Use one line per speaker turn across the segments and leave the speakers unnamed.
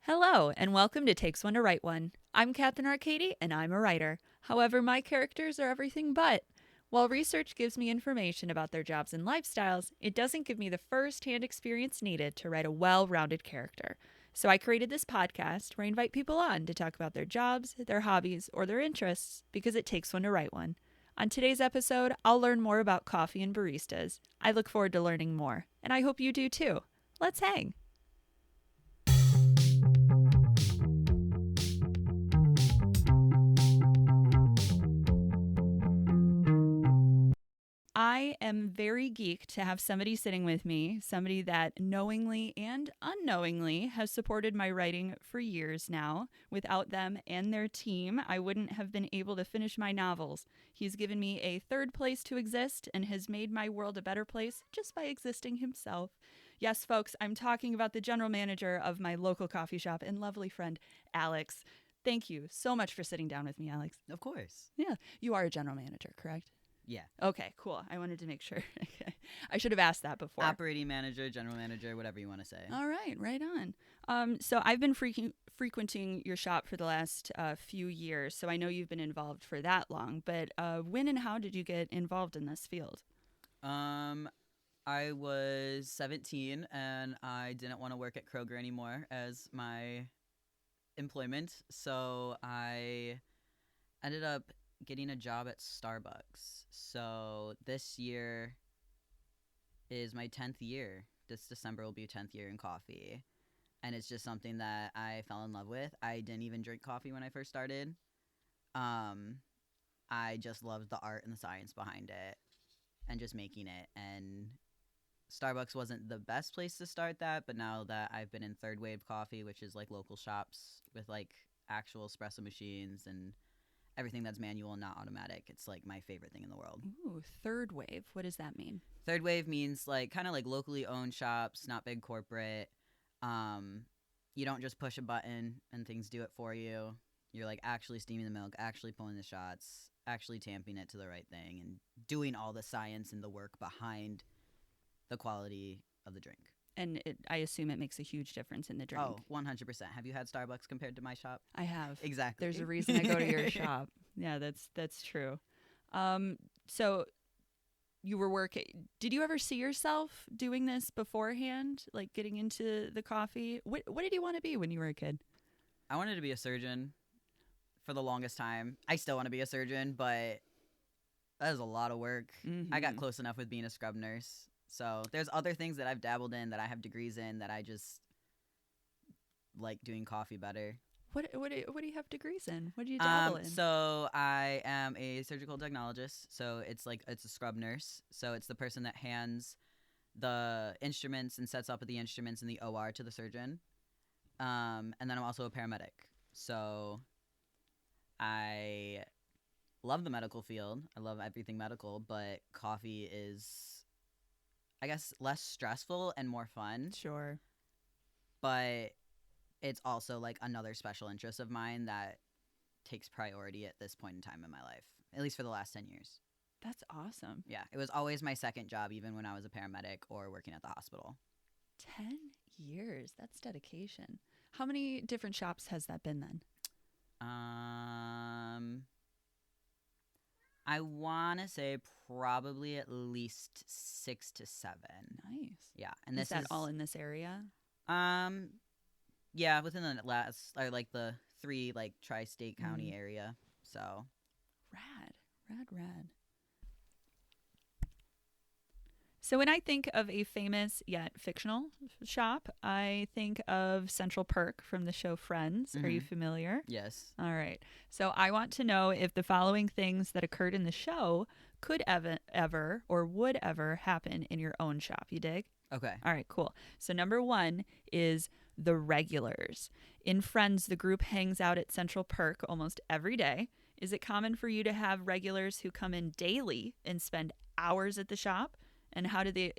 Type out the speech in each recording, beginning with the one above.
Hello, and welcome to Takes One to Write One. I'm Katherine Arcady, and I'm a writer. However, my characters are everything but. While research gives me information about their jobs and lifestyles, it doesn't give me the first hand experience needed to write a well rounded character. So I created this podcast where I invite people on to talk about their jobs, their hobbies, or their interests because it takes one to write one. On today's episode, I'll learn more about coffee and baristas. I look forward to learning more, and I hope you do too. Let's hang. I am very geeked to have somebody sitting with me, somebody that knowingly and unknowingly has supported my writing for years now. Without them and their team, I wouldn't have been able to finish my novels. He's given me a third place to exist and has made my world a better place just by existing himself. Yes, folks, I'm talking about the general manager of my local coffee shop and lovely friend, Alex. Thank you so much for sitting down with me, Alex.
Of course.
Yeah, you are a general manager, correct?
Yeah.
Okay, cool. I wanted to make sure. I should have asked that before.
Operating manager, general manager, whatever you want to say.
All right, right on. So I've been frequenting your shop for the last few years, so I know you've been involved for that long. But when and how did you get involved in this field?
I was 17 and I didn't want to work at Kroger anymore as my employment, so I ended up getting a job at Starbucks. So this year is my 10th year. This December will be 10th year in coffee. And it's just something that I fell in love with. I didn't even drink coffee when I first started. I just loved the art and the science behind it and just making it. And Starbucks wasn't the best place to start that, but now that I've been in Third Wave Coffee, which is like local shops with like actual espresso machines and everything that's manual and not automatic, it's like my favorite thing in the world.
Ooh, third wave. What does that mean?
Third wave means like kind of like locally owned shops, not big corporate. You don't just push a button and things do it for you. You're like actually steaming the milk, actually pulling the shots, actually tamping it to the right thing, and doing all the science and the work behind the quality of the drink.
And I assume it makes a huge difference in the drink.
Oh, 100%. Have you had Starbucks compared to my shop?
I have.
Exactly.
There's a reason I go to your shop. Yeah, that's true. So you were working. Did you ever see yourself doing this beforehand, like getting into the coffee? What did you want to be when you were a kid?
I wanted to be a surgeon for the longest time. I still want to be a surgeon, but that is a lot of work.
Mm-hmm.
I got close enough with being a scrub nurse. So there's other things that I've dabbled in that I have degrees in that I just like doing coffee better.
What do you have degrees in? What do you dabble in?
So I am a surgical technologist. So it's a scrub nurse. So it's the person that hands the instruments and sets up the instruments in the OR to the surgeon. And then I'm also a paramedic. So I love the medical field. I love everything medical, but coffee is, I guess, less stressful and more fun.
Sure.
But it's also like another special interest of mine that takes priority at this point in time in my life, at least for the last 10 years.
That's awesome.
Yeah, it was always my second job, even when I was a paramedic or working at the hospital.
10 years. That's dedication. How many different shops has that been then?
I want to say probably at least 6 to 7.
Nice.
Yeah, and
Is that all in this area?
Yeah, within the last, or like the 3 like tri-state county area. So
Rad. So when I think of a famous yet fictional shop, I think of Central Perk from the show Friends. Are you familiar?
Yes.
All right. So I want to know if the following things that occurred in the show could ever or would ever happen in your own shop. You dig?
Okay.
All right, cool. So number 1 is the regulars. In Friends, the group hangs out at Central Perk almost every day. Is it common for you to have regulars who come in daily and spend hours at the shop? And how do they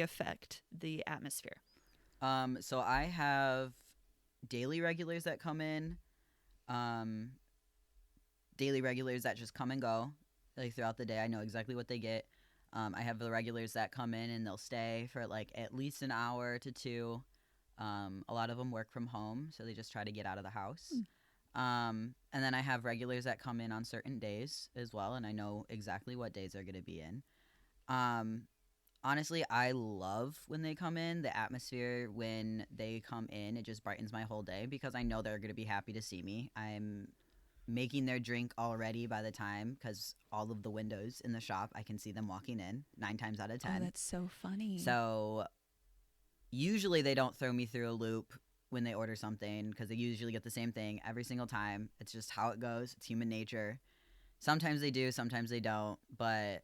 affect the atmosphere?
So I have daily regulars that come in, daily regulars that just come and go, like throughout the day. I know exactly what they get. I have the regulars that come in and they'll stay for like at least an hour to 2. A lot of them work from home, so they just try to get out of the house.
Mm.
And then I have regulars that come in on certain days as well, and I know exactly what days they're going to be in. Honestly, I love when they come in. The atmosphere when they come in, it just brightens my whole day because I know they're going to be happy to see me. I'm making their drink already by the time, because all of the windows in the shop, I can see them walking in 9 times out of 10.
Oh, that's so funny.
So usually they don't throw me through a loop when they order something, because they usually get the same thing every single time. It's just how it goes. It's human nature. Sometimes they do, sometimes they don't, but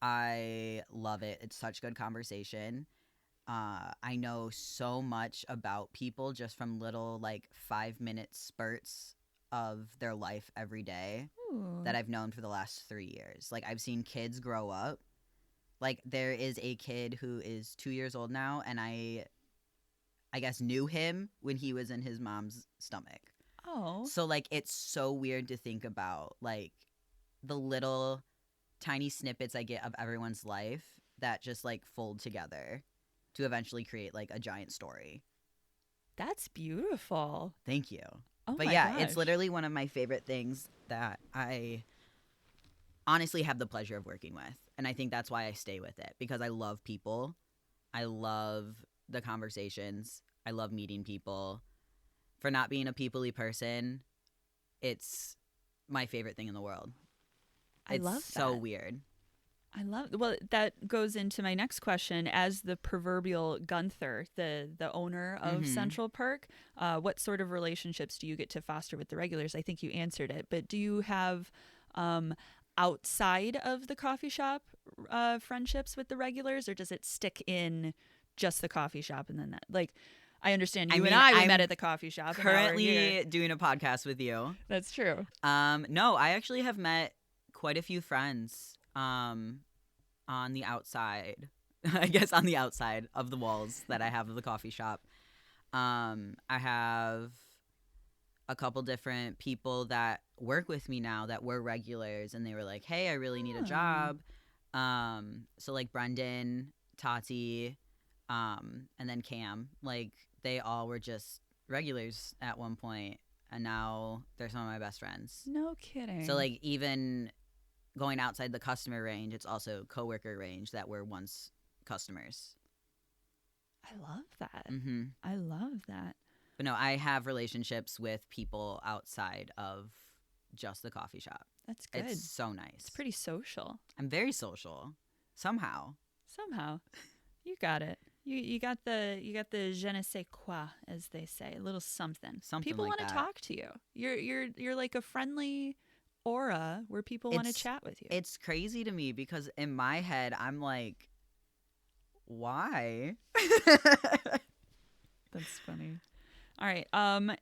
I love it. It's such good conversation. I know so much about people just from little 5-minute spurts of their life every day
Ooh.
that I've known for the last 3 years. I've seen kids grow up. There is a kid who is 2 years old now, and I guess knew him when he was in his mom's stomach.
Oh.
So it's so weird to think about the little tiny snippets I get of everyone's life that just fold together to eventually create a giant story.
That's beautiful.
Thank you.
Oh
But
my
yeah,
gosh.
it's literally one of my favorite things that I honestly have the pleasure of working with. And I think that's why I stay with it, because I love people. I love the conversations. I love meeting people. For not being a people-y person, it's my favorite thing in the world.
I love
It's so
that.
weird.
Well, that goes into my next question. As the proverbial Gunther, the owner of
Mhm.
Central Perk, what sort of relationships do you get to foster with the regulars? I think you answered it, but do you have outside of the coffee shop friendships with the regulars, or does it stick in just the coffee shop and then that? I understand you and we
I'm
met at the coffee shop. And now we're here.
currently doing a podcast with you.
That's true.
No, I actually have met quite a few friends on the outside. I guess on the outside of the walls that I have of the coffee shop. I have a couple different people that work with me now that were regulars, and they were like, hey, I really need a job. So Brendan, Tati, and then Cam, they all were just regulars at one point, and now they're some of my best friends.
No kidding.
So even going outside the customer range, it's also coworker range that were once customers.
I love that.
Mm-hmm.
I love that.
But no, I have relationships with people outside of just the coffee shop.
That's good.
It's so nice.
It's pretty social.
I'm very social. Somehow.
You got it. You got the je ne sais quoi, as they say, a little something. People want to talk to you. You're like a friendly aura where people want to chat with you.
It's crazy to me because in my head I'm like, why?
That's funny. All right.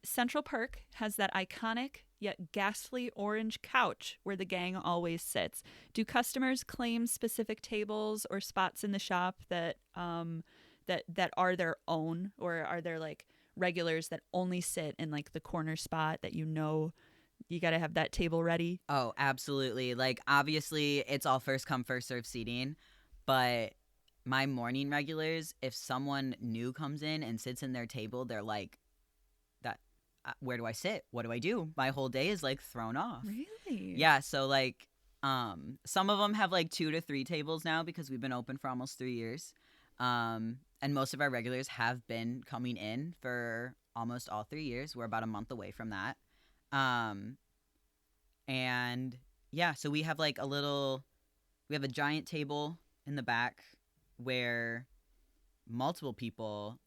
Central Perk has that iconic yet ghastly orange couch where the gang always sits. Do customers claim specific tables or spots in the shop that that are their own, or are there regulars that only sit in the corner spot that you got to have that table ready?
Oh, absolutely. Obviously it's all first come first serve seating, but my morning regulars, if someone new comes in and sits in their table, they're like, that where do I sit? What do I do? My whole day is thrown off.
Really?
Yeah, so some of them have 2 to 3 tables now because we've been open for almost 3 years. And most of our regulars have been coming in for almost all 3 years. We're about a month away from that. And yeah, so we have we have a giant table in the back where multiple people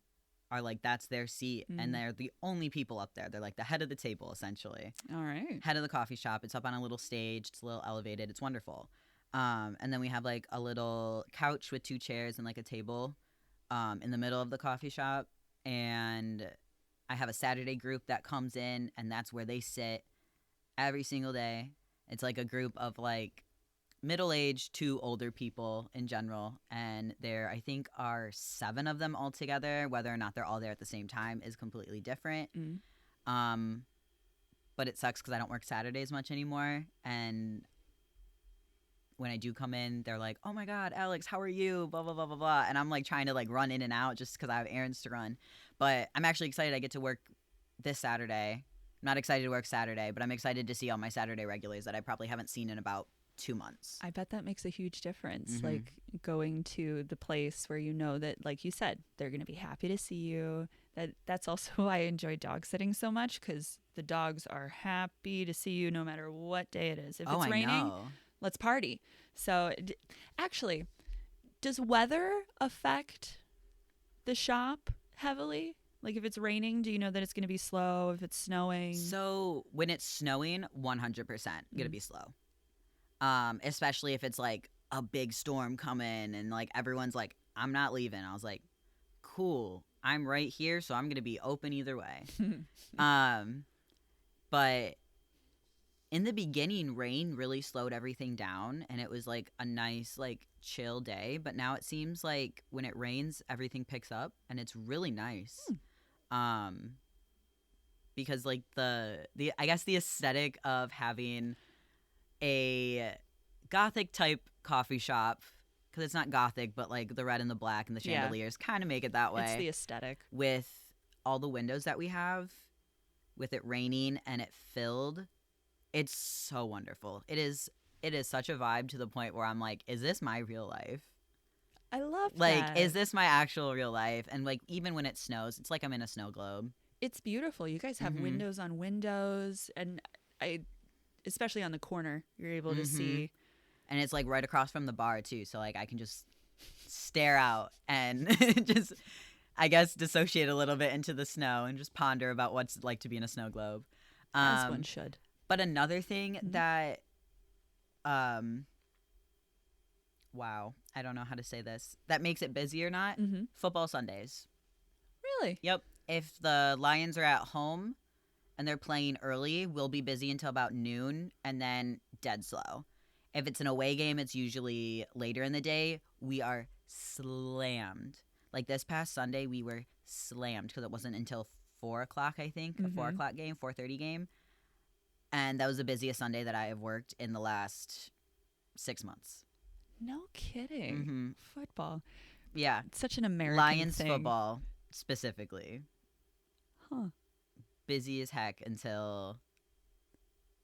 are that's their seat, and they're the only people up there. They're the head of the table, essentially.
All right.
Head of the coffee shop. It's up on a little stage. It's a little elevated. It's wonderful. And then we have a little couch with 2 chairs and a table in the middle of the coffee shop. And I have a Saturday group that comes in, and that's where they sit every single day. It's a group of middle-aged to older people in general, and there I think are 7 of them all together. Whether or not they're all there at the same time is completely different. But it sucks because I don't work Saturdays much anymore, and when I do come in, they're like, "Oh my God, Alex, how are you?" Blah blah blah blah blah, and I'm like trying to like run in and out just because I have errands to run. But I'm actually excited. I get to work this Saturday. I'm not excited to work Saturday, but I'm excited to see all my Saturday regulars that I probably haven't seen in about 2 months.
I bet that makes a huge difference.
Mhm.
Like going to the place where you know that, like you said, they're going to be happy to see you. That's also why I enjoy dog sitting so much, because the dogs are happy to see you no matter what day it is. If
Oh,
it's
I
raining,
know.
let's party. So, actually, does weather affect the shop heavily? Like if it's raining, do you know that it's going to be slow? If it's snowing?
So when it's snowing, 100% gonna be slow. Especially if it's like a big storm coming and like everyone's like, "I'm not leaving." I was like, "Cool, I'm right here, so I'm gonna be open either way." um, but in the beginning, rain really slowed everything down, and it was like a nice like chill day. But now it seems like when it rains, everything picks up, and it's really nice. Um, because like the I guess the aesthetic of having a gothic type coffee shop, because it's not gothic, but like the red and the black and the
Yeah.
chandeliers kind of make it that way.
It's the aesthetic.
With all the windows that we have, with it raining and it filled, it's so wonderful. It is such a vibe, to the point where I'm like, is this my real life?
I love
Like,
that.
is this my actual real life? And like, even when it snows, it's like I'm in a snow globe.
It's beautiful. You guys have
Mhm.
windows on windows, and I, especially on the corner, you're able to
Mhm.
see.
And it's like right across from the bar too, so like I can just stare out and just, I guess, dissociate a little bit into the snow and just ponder about what's like to be in a snow globe.
As one should.
But another thing
Mhm.
that, wow, I don't know how to say this, that makes it busy or not,
Mm-hmm.
football Sundays.
Really?
Yep. If the Lions are at home and they're playing early, we'll be busy until about noon and then dead slow. If it's an away game, it's usually later in the day. We are slammed. Like this past Sunday, we were slammed because it wasn't until 4 o'clock, I think, a 4
Mhm.
o'clock game, 4:30 game. And that was the busiest Sunday that I have worked in the last 6 months.
No kidding.
Mm-hmm.
Football.
Yeah.
It's such an American
Lions
thing.
football specifically.
Huh.
Busy as heck until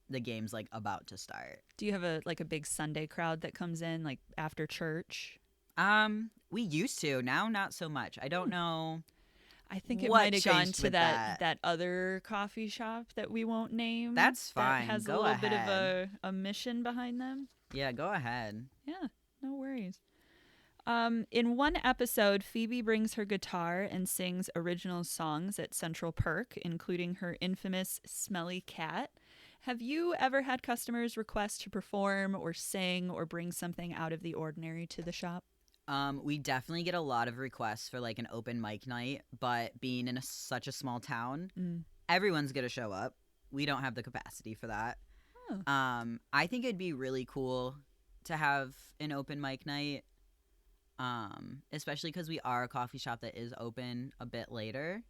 the game's like about to start.
Do you have a big Sunday crowd that comes in like after church?
We used to. Now not so much. I don't know
I think it
what
might have gone
changed
to
with
that other coffee shop that we won't name.
That's
That
fine.
has
Go
a little bit of
ahead.
a mission behind them.
Yeah, go ahead.
Yeah, no worries. In one episode, Phoebe brings her guitar and sings original songs at Central Perk, including her infamous Smelly Cat. Have you ever had customers request to perform or sing or bring something out of the ordinary to the shop?
We definitely get a lot of requests for like an open mic night, but being in such a small town, everyone's gonna show up. We don't have the capacity for that.
Oh.
I think it'd be really cool to have an open mic night, especially because we are a coffee shop that is open a bit later.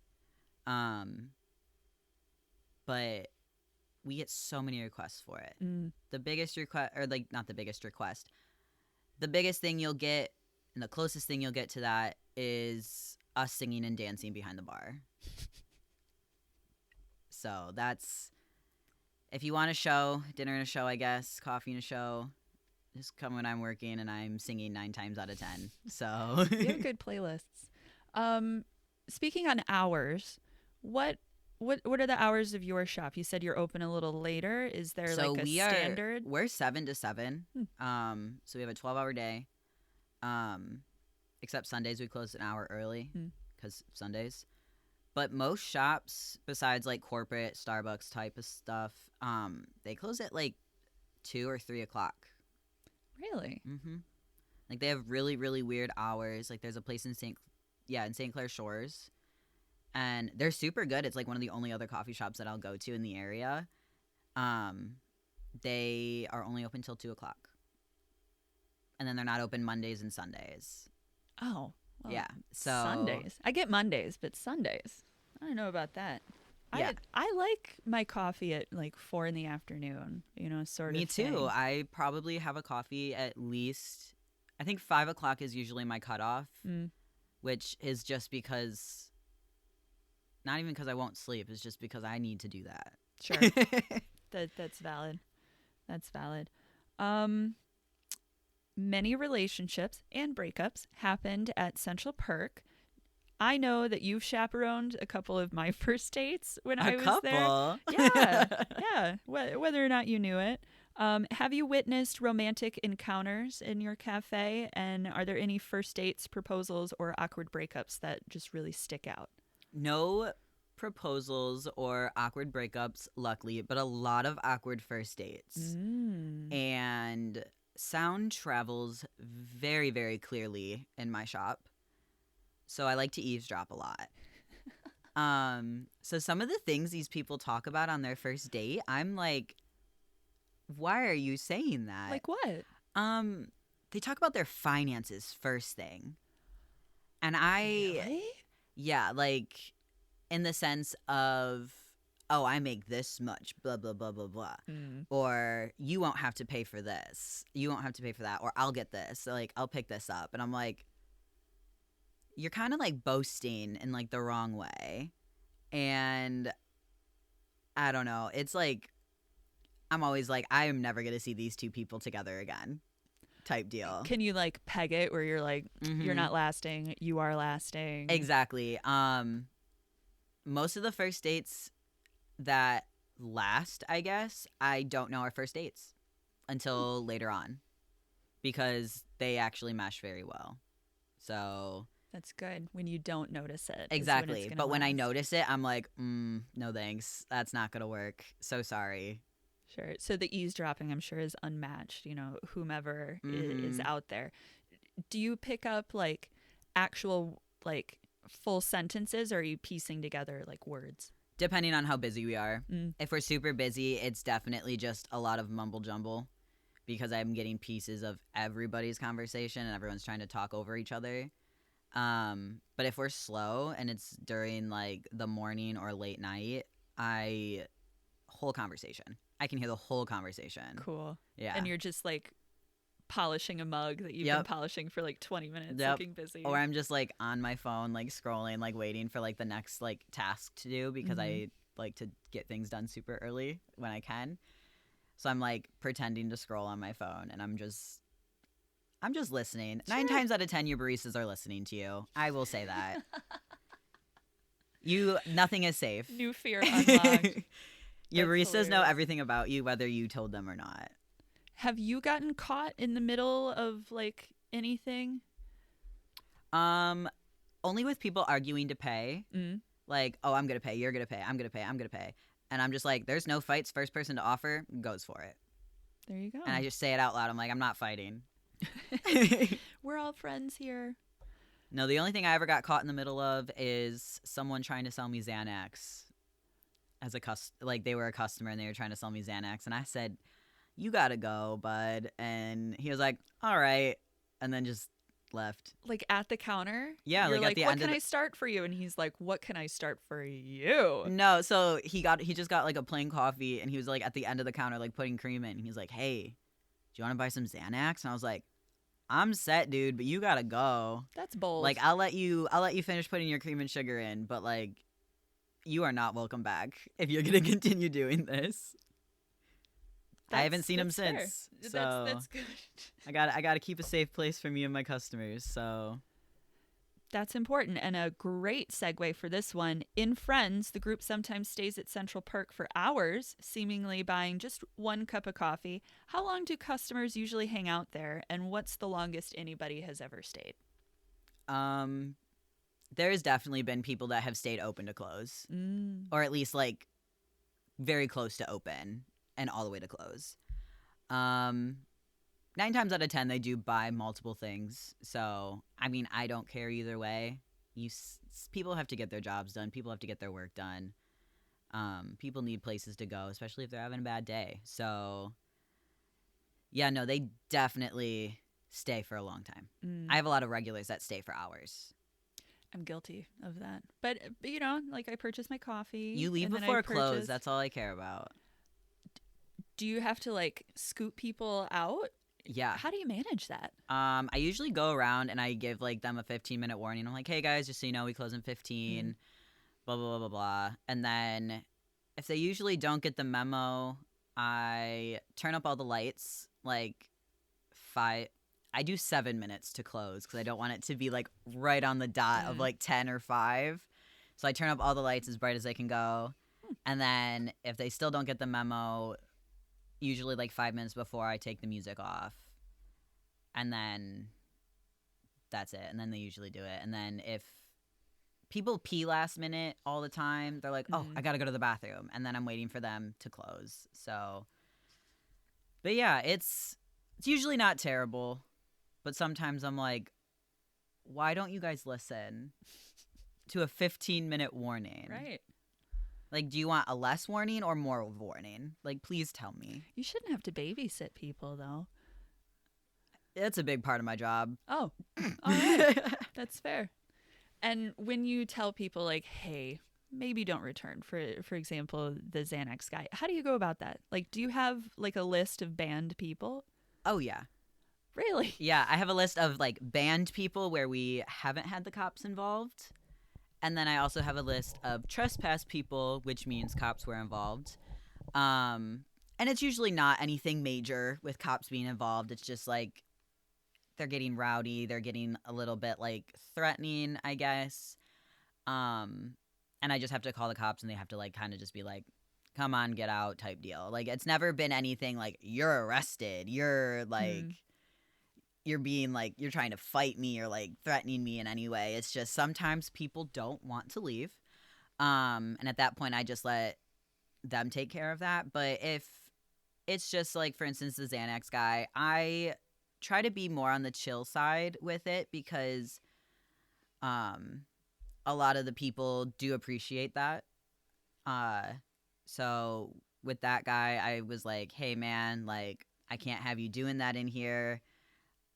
But we get so many requests for it. The biggest request, or like not the biggest request, the biggest thing you'll get and the closest thing you'll get to that is us singing and dancing behind the bar. So that's, if you want a show, dinner and a show, I guess, coffee and a show, just come when I'm working and I'm singing 9 times out of 10. So
You have good playlists. Speaking on hours, what are the hours of your shop? You said you're open a little later. Is there
so
like a standard?
we're 7 to 7. So we have a 12-hour day. Except Sundays we close an hour early because Sundays. But most shops, besides like corporate Starbucks type of stuff, they close at like 2 or 3 o'clock.
Really?
Mm-hmm. Like they have really, really weird hours. Like there's a place in St. Clair Shores, and they're super good. It's like one of the only other coffee shops that I'll go to in the area. They are only open till 2 o'clock, and then they're not open Mondays and Sundays.
Oh, well,
Yeah. So
Sundays. I get Mondays, but Sundays, I don't know about that.
Yeah.
I like my coffee at like 4 in the afternoon, sort
Me
of
too.
thing.
I probably have a coffee at least, I think 5 o'clock is usually my cutoff,
Mm,
which is just because, not even because I won't sleep, it's just because I need to do
sure.
that.
That's valid. That's valid. Um, Many relationships and breakups happened at Central Perk. I know that you've chaperoned a couple of my first dates when
A
I was there.
couple.
Yeah, yeah. Whether or not you knew it. Have you witnessed romantic encounters in your cafe? And are there any first dates, proposals, or awkward breakups that just really stick out?
No proposals or awkward breakups, luckily, but a lot of awkward first dates.
Mm.
And sound travels very, very clearly in my shop. So I like to eavesdrop a lot. So some of the things these people talk about on their first date, I'm like, why are you saying that?
Like what?
They talk about their finances first thing. And I
Really?
yeah, like in the sense of, oh, I make this much, blah blah blah blah blah.
Mm.
Or you won't have to pay for this. You won't have to pay for that, or I'll get this. So, like, I'll pick this up. And I'm like, you're kind of like boasting in like the wrong way. And I don't know. It's like I'm always like, I am never going to see these two people together again type deal.
Can you like peg it where you're like, you're
Mhm.
not lasting, you are lasting?
Exactly. Most of the first dates that last, I guess, I don't know our first dates until later on because they actually mesh very well. So
That's good when you don't notice it.
exactly. But when I
last.
notice it, I'm like, no thanks. That's not gonna work. So sorry.
Sure. So the eavesdropping, I'm sure, is unmatched, whomever is
Mhm.
out there. Do you pick up like actual, like full sentences or are you piecing together like words?
Depending on how busy we are.
Mm.
If we're super busy, it's definitely just a lot of mumble jumble because I'm getting pieces of everybody's conversation and everyone's trying to talk over each other. But if we're slow and it's during like the morning or late night, whole conversation. I can hear the whole conversation.
Cool.
Yeah.
And you're just like polishing a mug that you've been polishing for like 20 minutes,
Yep.
looking busy.
Or I'm just like on my phone, like scrolling, like waiting for like the next like task to do because I like to get things done super early when I can. So I'm like pretending to scroll on my phone and I'm just listening.
Sure.
9 times out of 10 your baristas are listening to you. I will say that. Nothing is safe.
New fear unlocked.
Your
That's
baristas know
hilarious.
everything about you whether you told them or not.
Have you gotten caught in the middle of like anything?
Only with people arguing to pay.
Mm.
Like, oh, I'm gonna pay, you're gonna pay, I'm gonna pay, I'm gonna pay. And I'm just like, there's no fights. First person to offer goes for it.
There you go.
And I just say it out loud. I'm like, I'm not fighting.
We're all friends here.
No, the only thing I ever got caught in the middle of is someone trying to sell me Xanax as like they were a customer and they were trying to sell me Xanax. And I said, you gotta go, bud. And he was like, all right. And then just left.
Like at the counter?
Yeah,
You're
like at the
what
end
can
of
I start for you? And he's like, what can I start for you?
No, so he just got like a plain coffee and he was like at the end of the counter like putting cream in. He's like, hey, do you want to buy some Xanax? And I was like, I'm set, dude, but you gotta go.
That's bold.
Like I'll let you finish putting your cream and sugar in, but like you are not welcome back if you're gonna continue doing this. I haven't seen him
fair.
since. So
That's good.
I gotta keep a safe place for me and my customers. So
That's important. And a great segue for this one. In Friends, the group sometimes stays at Central Perk for hours, seemingly buying just one cup of coffee. How long do customers usually hang out there? And what's the longest anybody has ever stayed?
there's definitely been people that have stayed open to close. Or at least like very close to open and all the way to close. 9 times out of 10 they do buy multiple things. So I mean, I don't care either way. People have to get their jobs done. People have to get their work done. People need places to go, especially if they're having a bad day. So yeah, no, they definitely stay for a long time. I have a lot of regulars that stay for hours.
I'm guilty of that. But like I purchase my coffee.
You leave
and then I
before close.
purchase.
That's all I care about.
Do you have to like scoop people out?
Yeah.
How do you manage that?
I usually go around and I give like them a 15-minute warning. I'm like, hey guys, just so you know, we close in 15. Blah blah blah blah blah. And then if they usually don't get the memo, I turn up all the lights. Like I do 7 minutes to close because I don't want it to be like right on the dot of like 10 or 5. So I turn up all the lights as bright as they can go. And then if they still don't get the memo, usually like 5 minutes before, I take the music off. And then that's it. And then they usually do it. And then if people pee last minute all the time, they're like, oh, I got to go to the bathroom. And then I'm waiting for them to close. So, but yeah, it's usually not terrible. But sometimes I'm like, why don't you guys listen to a 15-minute warning?
Right.
Like, do you want a less warning or more warning? Like, please tell me.
You shouldn't have to babysit people, though.
It's a big part of my job.
Oh, all right. That's fair. And when you tell people, like, hey, maybe don't return, for example, the Xanax guy, how do you go about that? Like, do you have, like, a list of banned people?
Oh, yeah.
Really?
Yeah, I have a list of, like, banned people where we haven't had the cops involved. And then I also have a list of trespass people, which means cops were involved. And it's usually not anything major with cops being involved. It's just, like, they're getting rowdy. They're getting a little bit, like, threatening, I guess. And I just have to call the cops, and they have to, like, kind of just be like, come on, get out type deal. Like, it's never been anything like, you're arrested. You're, like, you're being, like, you're trying to fight me or, like, threatening me in any way. It's just sometimes people don't want to leave. And at that point, I just let them take care of that. But if it's just, like, for instance, the Xanax guy, I try to be more on the chill side with it because a lot of the people do appreciate that. So with that guy, I was like, hey, man, like, I can't have you doing that in here.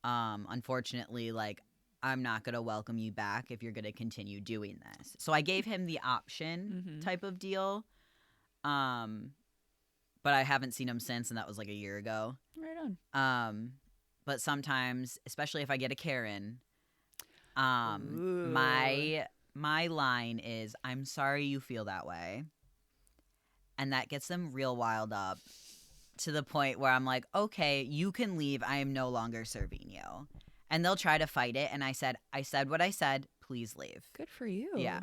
Unfortunately, like, I'm not going to welcome you back if you're going to continue doing this. So I gave him the option type of deal. But I haven't seen him since, and that was like a year ago.
Right on.
But sometimes, especially if I get a Karen, my line is, I'm sorry you feel that way. And that gets them real wild up to the point where I'm like, okay, you can leave. I am no longer serving you. And they'll try to fight it. And I said what I said. Please leave.
Good for you.
Yeah.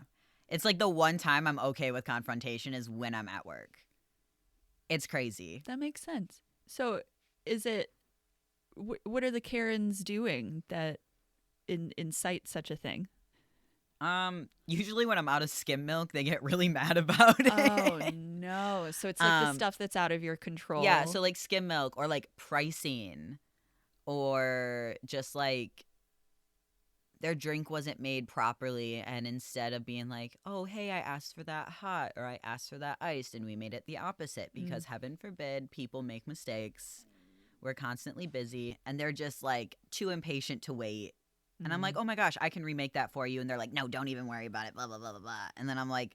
It's like the one time I'm okay with confrontation is when I'm at work. It's crazy.
That makes sense. So is it, what are the Karens doing that incite such a thing?
Usually when I'm out of skim milk, they get really mad about it.
Oh, no. So it's like the stuff that's out of your control.
Yeah, so like skim milk or like pricing or just like their drink wasn't made properly, and instead of being like, oh, hey, I asked for that hot or I asked for that iced, and we made it the opposite because heaven forbid people make mistakes. We're constantly busy, and they're just like too impatient to wait. And I'm like, oh my gosh, I can remake that for you. And they're like, no, don't even worry about it, blah, blah, blah, blah, blah. And then I'm like,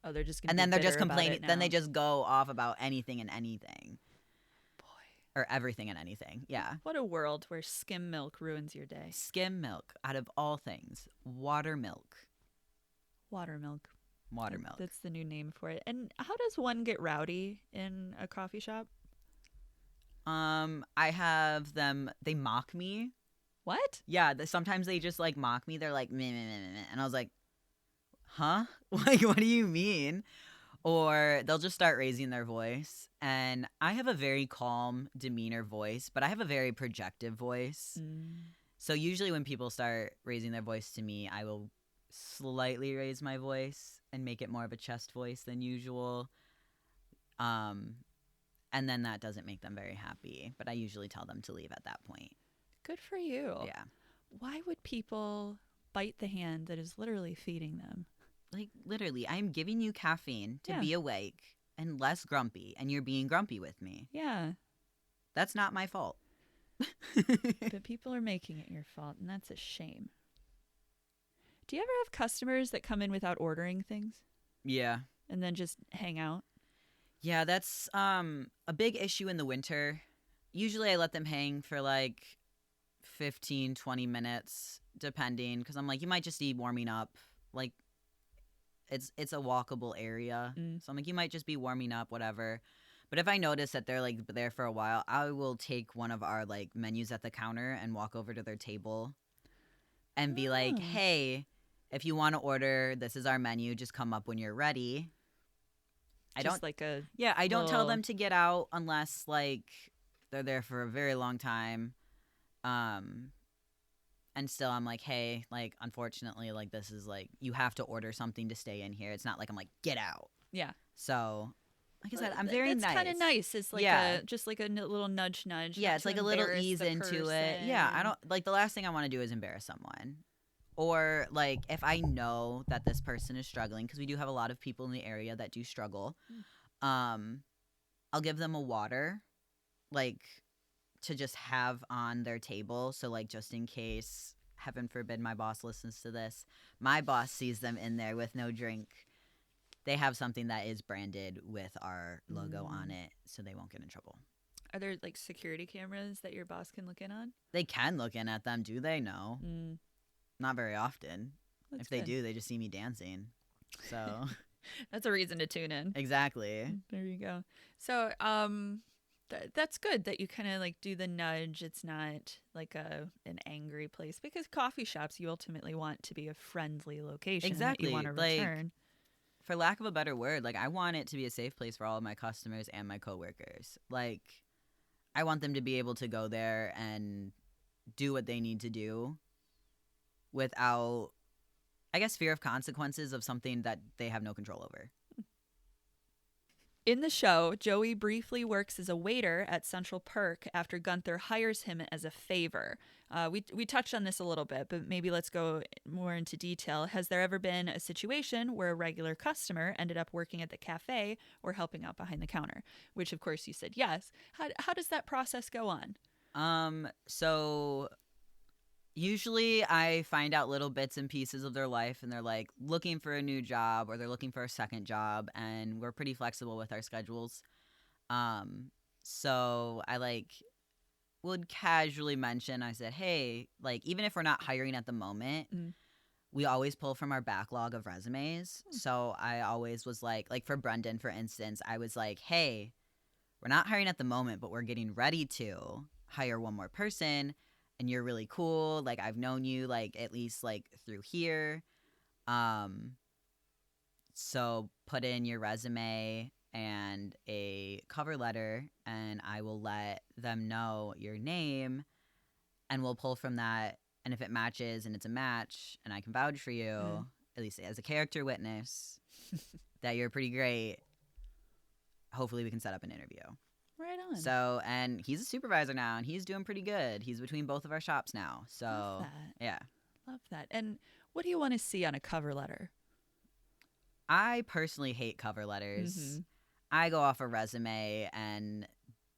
oh, they're just
and then they're just complaining. Then they just go off about anything and anything. Boy. Or everything and anything. Yeah.
What a world where skim milk ruins your day.
Skim milk, out of all things. Water milk.
Water milk.
Water milk.
That's the new name for it. And how does one get rowdy in a coffee shop?
I have them, they mock me.
What?
Yeah, sometimes they just like mock me. They're like, meh, meh, meh, meh. And I was like, huh? Like, what do you mean? Or they'll just start raising their voice. And I have a very calm demeanor voice, but I have a very projective voice. So usually when people start raising their voice to me, I will slightly raise my voice and make it more of a chest voice than usual. And then that doesn't make them very happy. But I usually tell them to leave at that point.
Good for you.
Yeah.
Why would people bite the hand that is literally feeding them?
Like, literally, I am giving you caffeine to be awake and less grumpy, and you're being grumpy with me.
Yeah.
That's not my fault.
But people are making it your fault, and that's a shame. Do you ever have customers that come in without ordering things
Yeah.
and then just hang out?
Yeah, that's a big issue in the winter. Usually I let them hang for like 15, 20 minutes depending, because I'm like, you might just be warming up. Like, it's a walkable area. So I'm like, you might just be warming up, whatever. But if I notice that they're like there for a while, I will take one of our like menus at the counter and walk over to their table and be like,
Oh.
hey, if you want to order, this is our menu. Just come up when you're ready. I
Just
don't
like a
Yeah, I don't tell
little-
them to get out unless like they're there for a very long time. And still I'm like, hey, like unfortunately, like this is like you have to order something to stay in here. It's not like I'm like, get out.
Yeah.
So like I said,
Well,
I'm very
that's
nice.
kind of nice. It's like
Yeah.
just like a little nudge.
Yeah,
not
it's
to
like a little
embarrass
ease
the
into it. Yeah, I
person.
don't like the last thing I want to do is embarrass someone. Or like if I know that this person is struggling, because we do have a lot of people in the area that do struggle, I'll give them a water, like to just have on their table. So like just in case, heaven forbid, my boss listens to this, my boss sees them in there with no drink. They have something that is branded with our logo on it, so they won't get in trouble.
Are there like security cameras that your boss can look in on?
They can look in at them, do they? No. Not very often.
That's
if they
good.
do, they just see me dancing. So
That's a reason to tune in.
exactly.
There you go. So, that's good that you kind of like do the nudge. It's not like an angry place, because coffee shops you ultimately want to be a friendly location
Exactly.
that you want to
Like,
return.
for lack of a better word, like I want it to be a safe place for all of my customers and my coworkers. Like I want them to be able to go there and do what they need to do without, I guess, fear of consequences of something that they have no control over.
In the show, Joey briefly works as a waiter at Central Perk after Gunther hires him as a favor. We touched on this a little bit, but maybe let's go more into detail. Has there ever been a situation where a regular customer ended up working at the cafe or helping out behind the counter? Which, of course, you said yes. How does that process go on?
So usually I find out little bits and pieces of their life, and they're like looking for a new job or they're looking for a second job, and we're pretty flexible with our schedules. So I like would casually mention, I said, hey, like even if we're not hiring at the moment, we always pull from our backlog of resumes. So I always was like for Brendan, for instance, I was like, hey, we're not hiring at the moment, but we're getting ready to hire one more person, and you're really cool. Like I've known you like at least like through here. So put in your resume and a cover letter, and I will let them know your name, and we'll pull from that. And if it matches and it's a match and I can vouch for you, at least as a character witness, that you're pretty great, hopefully we can set up an interview.
Right on.
So, and he's a supervisor now, and he's doing pretty good. He's between both of our shops now. So,
Love that.
yeah.
Love that. And what do you want to see on a cover letter?
I personally hate cover letters. I go off a resume and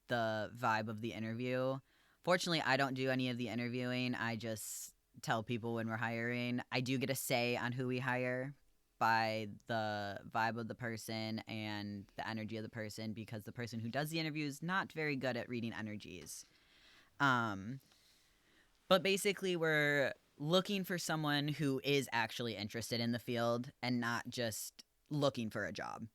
the vibe of the interview. Fortunately, I don't do any of the interviewing. I just tell people when we're hiring. I do get a say on who we hire by the vibe of the person and the energy of the person, because the person who does the interview is not very good at reading energies. But basically, we're looking for someone who is actually interested in the field and not just looking for a job.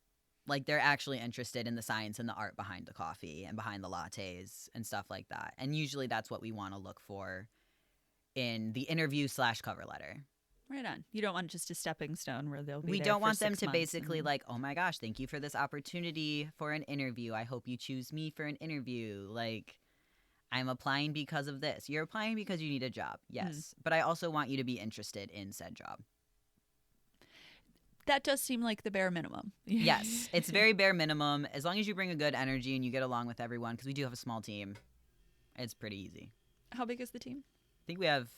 Like they're actually interested in the science and the art behind the coffee and behind the lattes and stuff like that. And usually that's what we want to look for in the interview / cover letter.
Right on. You don't want just a stepping stone where they'll be
We
there
don't
for
want them
6
to
months
basically
and
like, oh my gosh, thank you for this opportunity for an interview. I hope you choose me for an interview. Like, I'm applying because of this. You're applying because you need a job. Yes. But I also want you to be interested in said job.
that does seem like the bare minimum.
Yes. It's very bare minimum. As long as you bring a good energy and you get along with everyone, because we do have a small team, it's pretty easy.
How big is the team?
I think we have,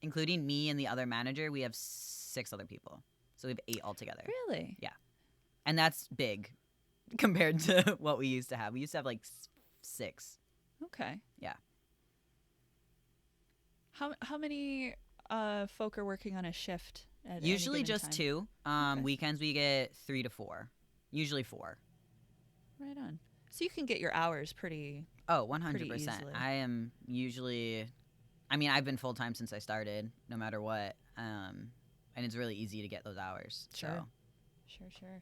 including me and the other manager, we have 6 other people. So we have 8 altogether.
Really?
Yeah. And that's big compared to what we used to have. We used to have like 6.
Okay.
Yeah.
How many folk are working on a shift at any
Usually
given
just
time?
2.
Okay.
Weekends we get 3 to 4. Usually 4.
Right on. So you can get your hours pretty
Oh,
pretty
100%.
easily.
I am usually, I mean, I've been full time since I started, no matter what. And it's really easy to get those hours.
Sure.
So,
Sure.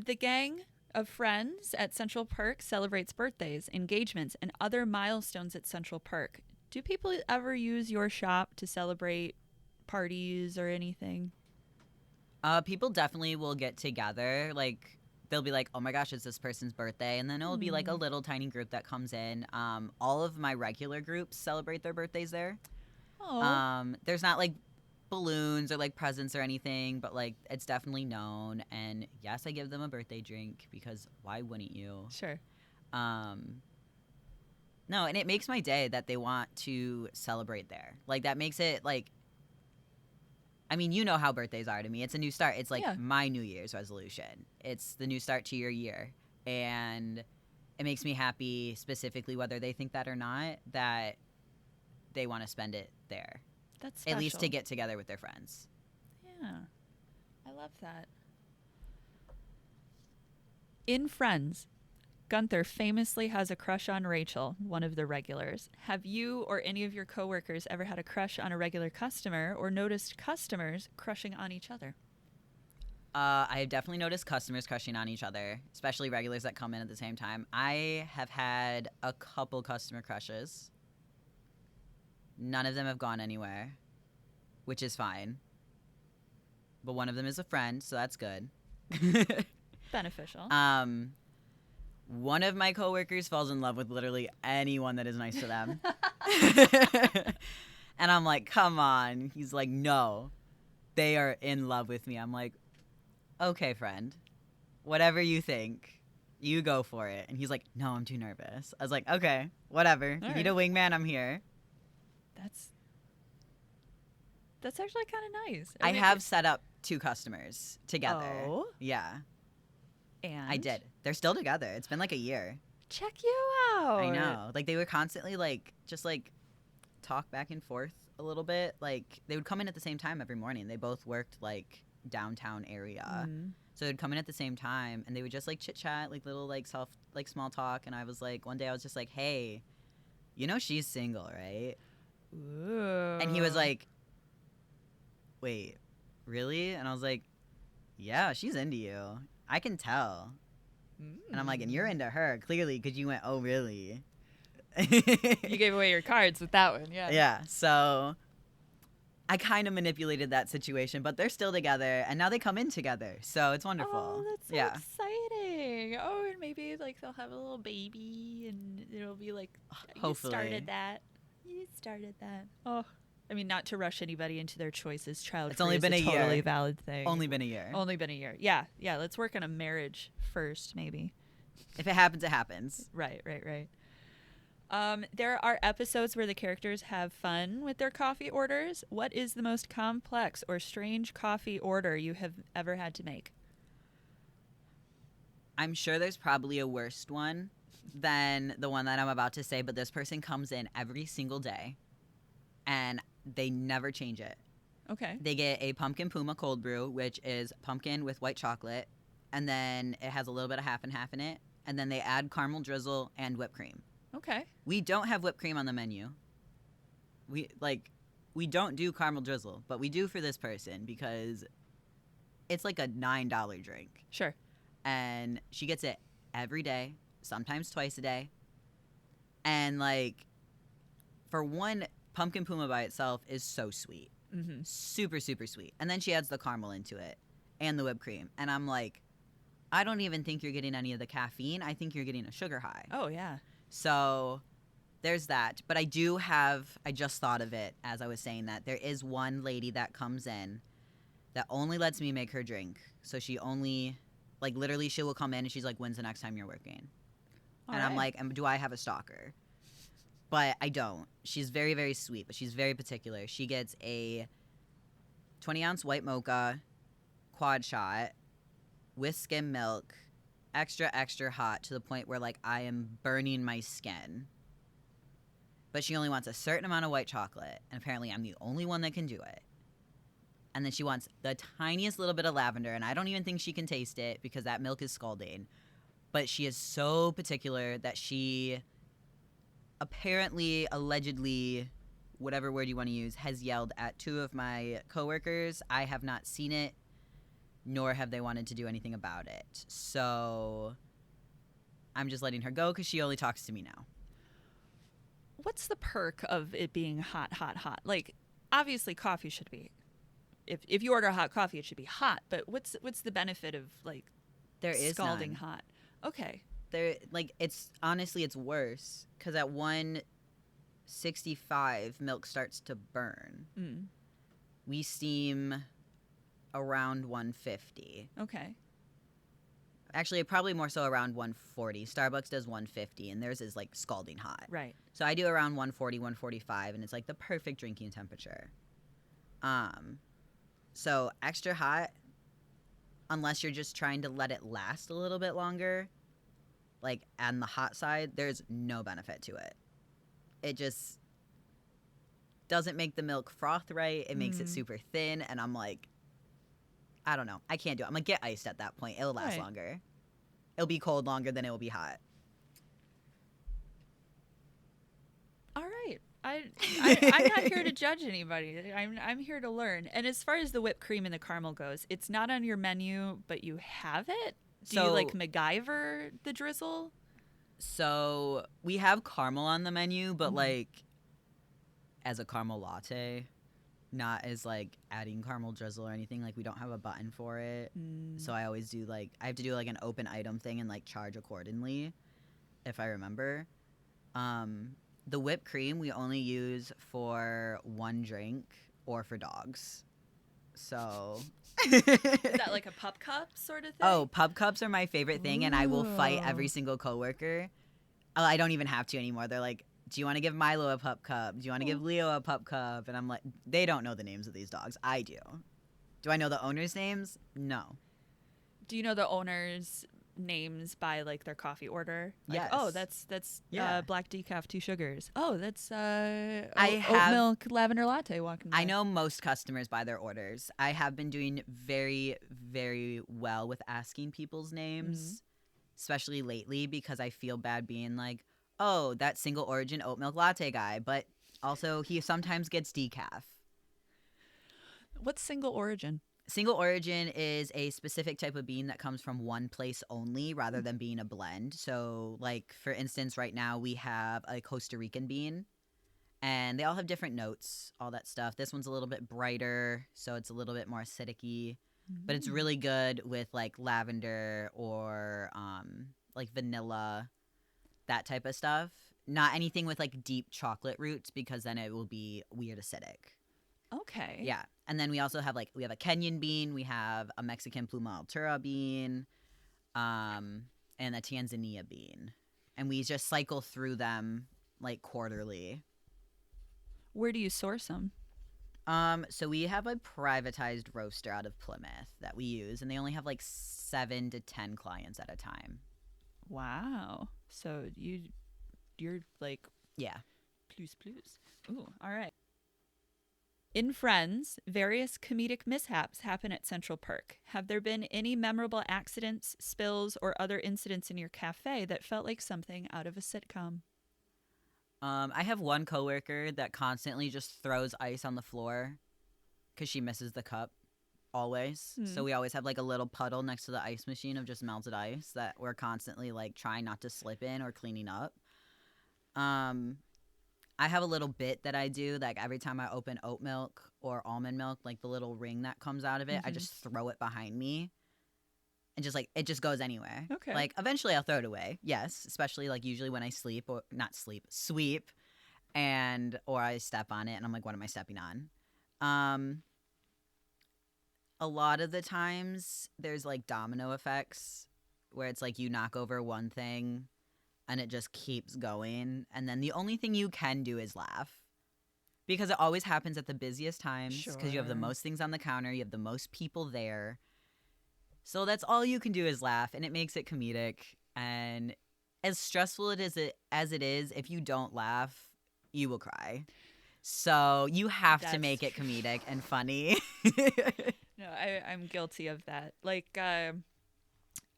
The gang of friends at Central Park celebrates birthdays, engagements, and other milestones at Central Park. Do people ever use your shop to celebrate parties or anything?
people definitely will get together. Like, they'll be like, oh my gosh, it's this person's birthday. And then it'll be like a little tiny group that comes in. All of my regular groups celebrate their birthdays there.
Oh,
There's not like balloons or like presents or anything, but like it's definitely known. And yes, I give them a birthday drink because why wouldn't you?
sure.
Um, no, and it makes my day that they want to celebrate there. Like that makes it like, I mean, you know how birthdays are to me. It's a new start. It's like
Yeah.
my New Year's resolution. It's the new start to your year. And it makes me happy, specifically whether they think that or not, that they want to spend it there.
That's special.
At least to get together with their friends.
Yeah. I love that. In Friends, Gunther famously has a crush on Rachel, one of the regulars. Have you or any of your coworkers ever had a crush on a regular customer or noticed customers crushing on each other?
I have definitely noticed customers crushing on each other, especially regulars that come in at the same time. I have had a couple customer crushes. None of them have gone anywhere, which is fine. But one of them is a friend, so that's good.
Beneficial.
One of my coworkers falls in love with literally anyone that is nice to them. And I'm like, come on. He's like, no, they are in love with me. I'm like, okay, friend, whatever you think, you go for it. And he's like, no, I'm too nervous. I was like, okay, whatever. If you need a wingman, I'm here.
That's actually kind of nice.
I have set up 2 customers together.
Oh.
Yeah,
And
I did. They're still together. It's been like a year.
check you out.
I know. Like, they would constantly, like, just, like, talk back and forth a little bit. Like, they would come in at the same time every morning. They both worked, like, downtown area. So they'd come in at the same time, and they would just, like, chit-chat, like, little, like, small talk. And I was like, one day I was just like, hey, you know she's single, right?
Ooh.
And he was like, wait, really? And I was like, yeah, she's into you. I can tell. And I'm like, and you're into her, clearly, because you went, oh, really?
You gave away your cards with that one, yeah.
Yeah, so I kind of manipulated that situation, but they're still together, and now they come in together, so it's wonderful.
Oh, that's so
yeah.
exciting. Oh, and maybe, like, they'll have a little baby, and it'll be like,
Hopefully.
You started that. Oh. I mean, not to rush anybody into their choices. Child-free
It's only been
is
a
totally
year.
valid thing.
Only been a year.
Only been a year. Yeah. Let's work on a marriage first, maybe.
If it happens, it happens.
Right. There are episodes where the characters have fun with their coffee orders. What is the most complex or strange coffee order you have ever had to make?
I'm sure there's probably a worse one than the one that I'm about to say, but this person comes in every single day, and they never change it.
Okay.
They get a pumpkin puma cold brew, which is pumpkin with white chocolate, and then it has a little bit of half and half in it, and then they add caramel drizzle and whipped cream.
Okay.
We don't have whipped cream on the menu. We don't do caramel drizzle, but we do for this person because it's like a $9 drink.
Sure.
And she gets it every day, sometimes twice a day. And like, for one, pumpkin puma by itself is so sweet.
Mm-hmm.
Super, super sweet. And then she adds the caramel into it and the whipped cream. And I'm like, I don't even think you're getting any of the caffeine. I think you're getting a sugar high.
Oh, yeah.
So there's that. But I just thought of it as I was saying that. There is one lady that comes in that only lets me make her drink. So she only, like, literally she will come in and she's like, when's the next time you're working? I'm like, do I have a stalker? But I don't. She's very, very sweet, but she's very particular. She gets a 20-ounce white mocha quad shot with skim milk, extra, extra hot to the point where, like, I am burning my skin. But she only wants a certain amount of white chocolate, and apparently I'm the only one that can do it. And then she wants the tiniest little bit of lavender, and I don't even think she can taste it because that milk is scalding. But she is so particular that she apparently, allegedly, whatever word you want to use, has yelled at 2 of my coworkers. I have not seen it, nor have they wanted to do anything about it. So I'm just letting her go because she only talks to me now.
What's the perk of it being hot, hot, hot? Like, obviously, coffee should be. If you order a hot coffee, it should be hot. But what's the benefit of like
There is
scalding
none.
hot? Okay.
There, like, it's honestly it's worse because at 165 milk starts to burn.
Mm.
We steam around 150.
Okay.
Actually, probably more so around 140. Starbucks does 150, and theirs is like scalding hot.
Right.
So I do around 140, 145, and it's like the perfect drinking temperature. So extra hot, unless you're just trying to let it last a little bit longer, like on the hot side, there's no benefit to it. It just doesn't make the milk froth right. It makes it super thin, and I'm like, I don't know. I can't do it. I'm like, get iced at that point. It'll last longer. It'll be cold longer than it will be hot.
All right. I'm not here to judge anybody. I'm here to learn. And as far as the whipped cream and the caramel goes, it's not on your menu, but you have it? Do you like MacGyver the drizzle?
So we have caramel on the menu, but like as a caramel latte, not as like adding caramel drizzle or anything. Like we don't have a button for it. So I always do like, I have to do like an open item thing and like charge accordingly if I remember. The whipped cream we only use for one drink or for dogs. So
is that like a pup cup sort of thing?
Oh, pup cups are my favorite thing, and I will fight every single coworker. I don't even have to anymore. They're like, do you want to give Milo a pup cup? Do you want to give Leo a pup cup? And I'm like, they don't know the names of these dogs. I do. Do I know the owners' names? No.
Do you know the owners' names by like their coffee order? Like,
yes.
Oh, that's black decaf, 2 sugars. Oh, that's oat milk lavender latte walking by.
I know most customers by their orders. I have been doing very, very well with asking people's names, especially lately, because I feel bad being like, oh, that single origin oat milk latte guy, but also he sometimes gets decaf.
What's single origin?
Single origin is a specific type of bean that comes from one place only rather than being a blend. So, like, for instance, right now we have a Costa Rican bean, and they all have different notes, all that stuff. This one's a little bit brighter, so it's a little bit more acidic-y, but it's really good with, like, lavender or, like, vanilla, that type of stuff. Not anything with, like, deep chocolate roots because then it will be weird acidic.
Okay.
Yeah. And then we also have we have a Kenyan bean, we have a Mexican Pluma Altura bean, and a Tanzania bean. And we just cycle through them like quarterly.
Where do you source them?
So we have a privatized roaster out of Plymouth that we use, and they only have like 7 to 10 clients at a time.
Wow. So you're like plus. Ooh, all right. In Friends, various comedic mishaps happen at Central Perk. Have there been any memorable accidents, spills, or other incidents in your cafe that felt like something out of a sitcom?
I have one coworker that constantly just throws ice on the floor because she misses the cup always. So we always have like a little puddle next to the ice machine of just melted ice that we're constantly like trying not to slip in or cleaning up. I have a little bit that I do, like every time I open oat milk or almond milk, like the little ring that comes out of it, I just throw it behind me and just like, it just goes anywhere.
Okay.
Like eventually I'll throw it away. Yes. Especially like usually when I sweep, or I step on it and I'm like, what am I stepping on? A lot of the times there's like domino effects where it's like you knock over one thing and it just keeps going. And then the only thing you can do is laugh. Because it always happens at the busiest times. Because you have the most things on the counter. You have the most people there. So that's all you can do is laugh. And it makes it comedic. And as stressful as it is, if you don't laugh, you will cry. So you have to
That's
make it
true.
comedic and funny.
No, I'm guilty of that. Like,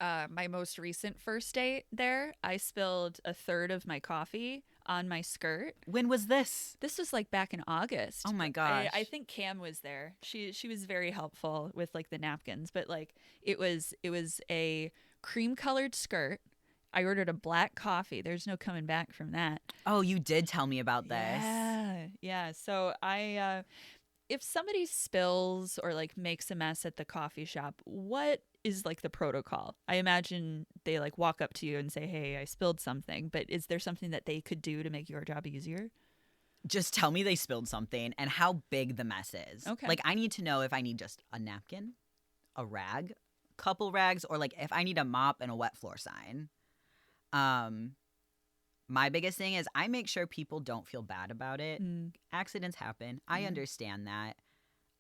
my most recent first date there, I spilled a third of my coffee on my skirt.
When was this?
This was like back in August.
Oh my
I
gosh.
think Cam was there. She was very helpful with like the napkins, but like it was a cream colored skirt. I ordered a black coffee. There's no coming back from that.
Oh, you did tell me about this.
Yeah. So if somebody spills or like makes a mess at the coffee shop, what is like the protocol? I imagine they like walk up to you and say, "Hey, I spilled something," but is there something that they could do to make your job easier?
Just tell me they spilled something and how big the mess is.
Okay.
Like, I need to know if I need just a napkin, a rag, couple rags, or like if I need a mop and a wet floor sign. Um, my biggest thing is I make sure people don't feel bad about it.
Mm,
Accidents happen. I
yeah.
understand that.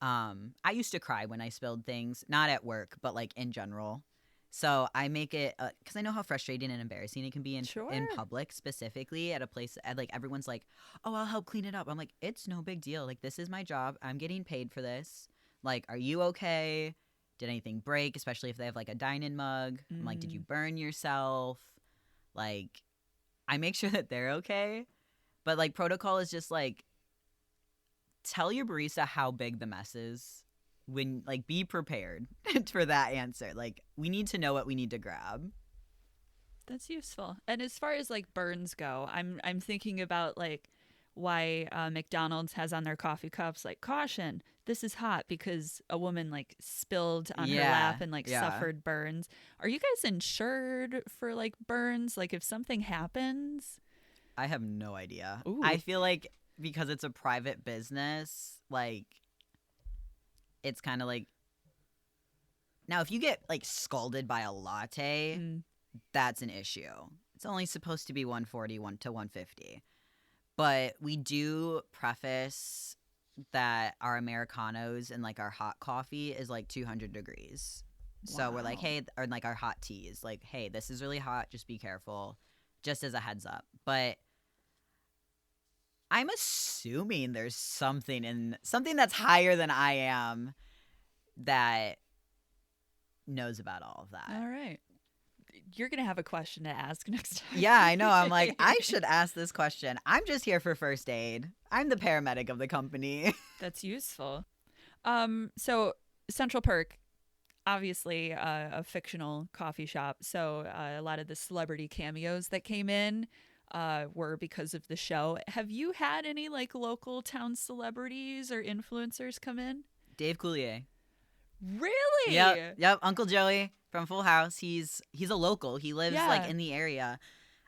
I used to cry when I spilled things, not at work, but like in general. So I make it because I know how frustrating and embarrassing it can be in
Sure.
public, specifically at a place at like everyone's like, "Oh, I'll help clean it up." I'm like, "It's no big deal. Like this is my job. I'm getting paid for this. Like, are you okay? Did anything break? Especially if they have like a dine-in mug. I'm like, did you
Mm,
burn yourself? Like, I make sure that they're okay. But like protocol is just like tell your barista how big the mess is when like be prepared for that answer. Like we need to know what we need to grab.
that's useful. And as far as like burns go, I'm thinking about like why McDonald's has on their coffee cups like caution. This is hot because a woman like spilled on her
Yeah.
lap and like
Yeah.
suffered burns. Are you guys insured for like burns? Like if something happens?
I have no idea. I
Ooh.
feel like because it's a private business, like it's kind of like now if you get like scalded by a latte,
Mm,
that's an issue. It's only supposed to be 141 to 150. But we do preface that our Americanos and like our hot coffee is like 200 degrees. So we're like,
wow.
hey, or like our hot teas, like, hey, this is really hot. Just be careful, just as a heads up. But I'm assuming there's something that's higher than I am that knows about all of that.
All right. You're going to have a question to ask next time.
Yeah, I know. I'm like, I should ask this question. I'm just here for first aid. I'm the paramedic of the company.
That's useful. So Central Perk, obviously a fictional coffee shop. So a lot of the celebrity cameos that came in were because of the show. Have you had any like local town celebrities or influencers come in?
Dave Coulier.
Really?
Yep. Uncle Joey from Full House. He's a local. He lives like
Yeah.
in the area.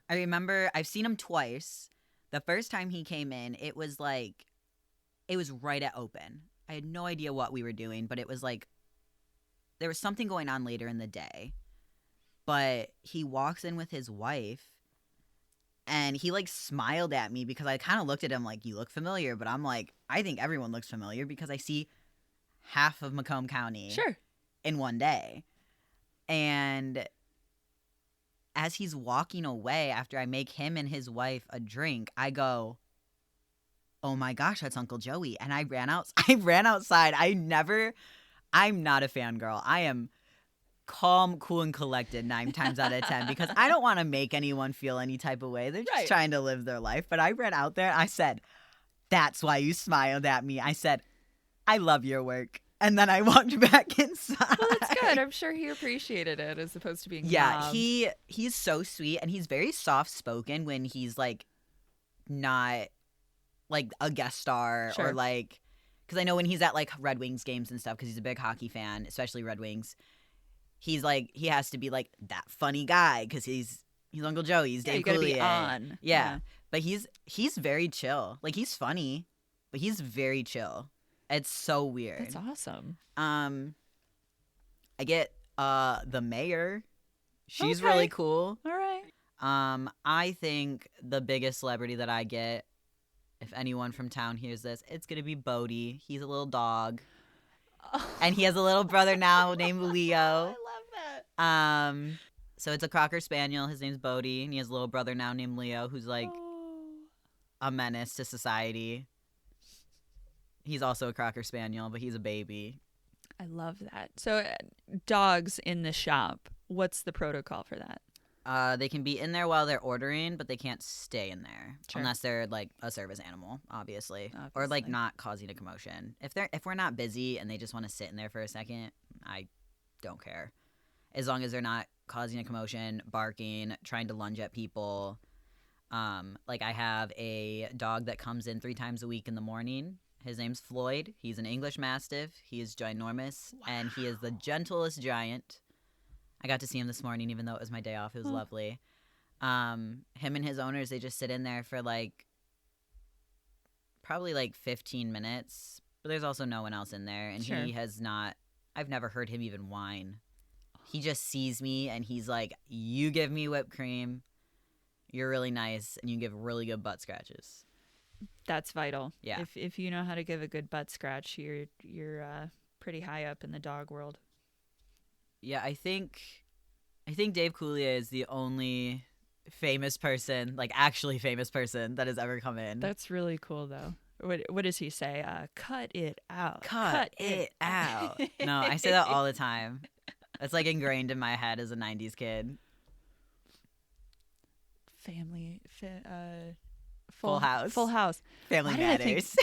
I remember I've seen him twice. The first time he came in, it was right at open. I had no idea what we were doing, but it was like there was something going on later in the day. But he walks in with his wife and he like smiled at me because I kind of looked at him like, you look familiar, but I'm like, I think everyone looks familiar because I see half of Macomb County
Sure.
in one day. And as he's walking away after I make him and his wife a drink, I go, "Oh my gosh, that's Uncle Joey." And I ran out I ran outside. I'm not a fangirl. I am calm, cool, and collected 9 times out of 10 because I don't want to make anyone feel any type of way. They're just
Right.
trying to live their life. But I ran out there. I said, "That's why you smiled at me." I said, "I love your work." And then I walked back inside.
Well, that's good. I'm sure he appreciated it as opposed to being
Yeah,
mobbed.
he's so sweet and he's very soft spoken when he's like not like a guest star
Sure.
or like because I know when he's at like Red Wings games and stuff because he's a big hockey fan, especially Red Wings. He's like he has to be like that funny guy because he's Uncle Joey. He's
Yeah,
Dave
you got to be
Coulier.
on.
Yeah, but he's very chill. Like he's funny, but he's very chill. It's so weird.
That's awesome.
I get the mayor. She's
Okay.
really cool.
All right.
I think the biggest celebrity that I get, if anyone from town hears this, it's gonna be Bodie. He's a little dog, and he has a little brother now named
I
Leo.
love that.
So it's a Cocker Spaniel. His name's Bodie, and he has a little brother now named Leo, who's like
Oh.
a menace to society. He's also a Cocker Spaniel, but he's a baby.
I love that. So, dogs in the shop, what's the protocol for that?
They can be in there while they're ordering, but they can't stay in there
Sure.
unless they're like a service animal, obviously, or like not causing a commotion. If we're not busy and they just want to sit in there for a second, I don't care, as long as they're not causing a commotion, barking, trying to lunge at people. Like I have a dog that comes in 3 times a week in the morning. His name's Floyd. He's an English Mastiff. He is ginormous, and he is the gentlest giant. I got to see him this morning, even though it was my day off. It was lovely. Him and his owners, they just sit in there for probably 15 minutes. But there's also no one else in there, and
Sure.
he has not. I've never heard him even whine. He just sees me, and he's like, "You give me whipped cream. You're really nice, and you give really good butt scratches."
That's vital.
Yeah.
If you know how to give a good butt scratch, you're pretty high up in the dog world.
Yeah, I think Dave Coulier is the only famous person, actually famous person, that has ever come in.
That's really cool, though. What does he say? Cut it out.
Cut it out. No, I say that all the time. It's ingrained in my head as a 90s kid. Full House.
Full House.
Family
Why did I
Matters.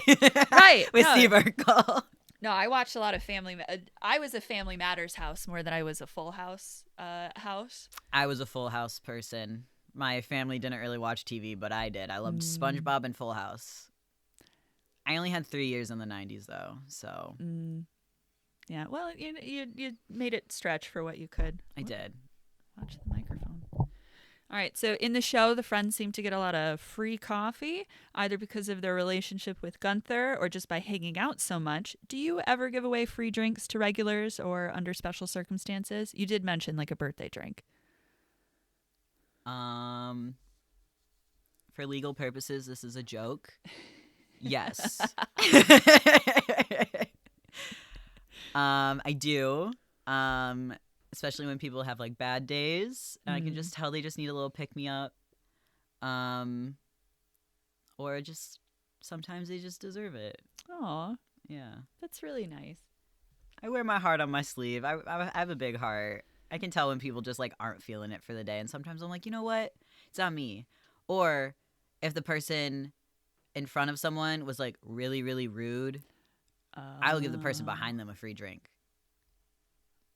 Right.
With
No.
Steve Urkel.
No, I watched a lot of I was a Family Matters house more than I was a Full House house.
I was a Full House person. My family didn't really watch TV, but I did. I loved SpongeBob and Full House. I only had 3 years in the 90s, though, so.
Yeah, well, you made it stretch for what you could.
I did.
Watch the microphone. All right, so in the show, the friends seem to get a lot of free coffee, either because of their relationship with Gunther or just by hanging out so much. Do you ever give away free drinks to regulars or under special circumstances? You did mention a birthday drink.
For legal purposes, this is a joke. Yes. I do. Especially when people have bad days, and I can just tell they just need a little pick me up. Or just sometimes they just deserve it.
Aw,
Yeah.
that's really nice.
I wear my heart on my sleeve. I have a big heart. I can tell when people just aren't feeling it for the day, and sometimes I'm like, you know what? It's on me. Or if the person in front of someone was really, really rude, I will give the person behind them a free drink.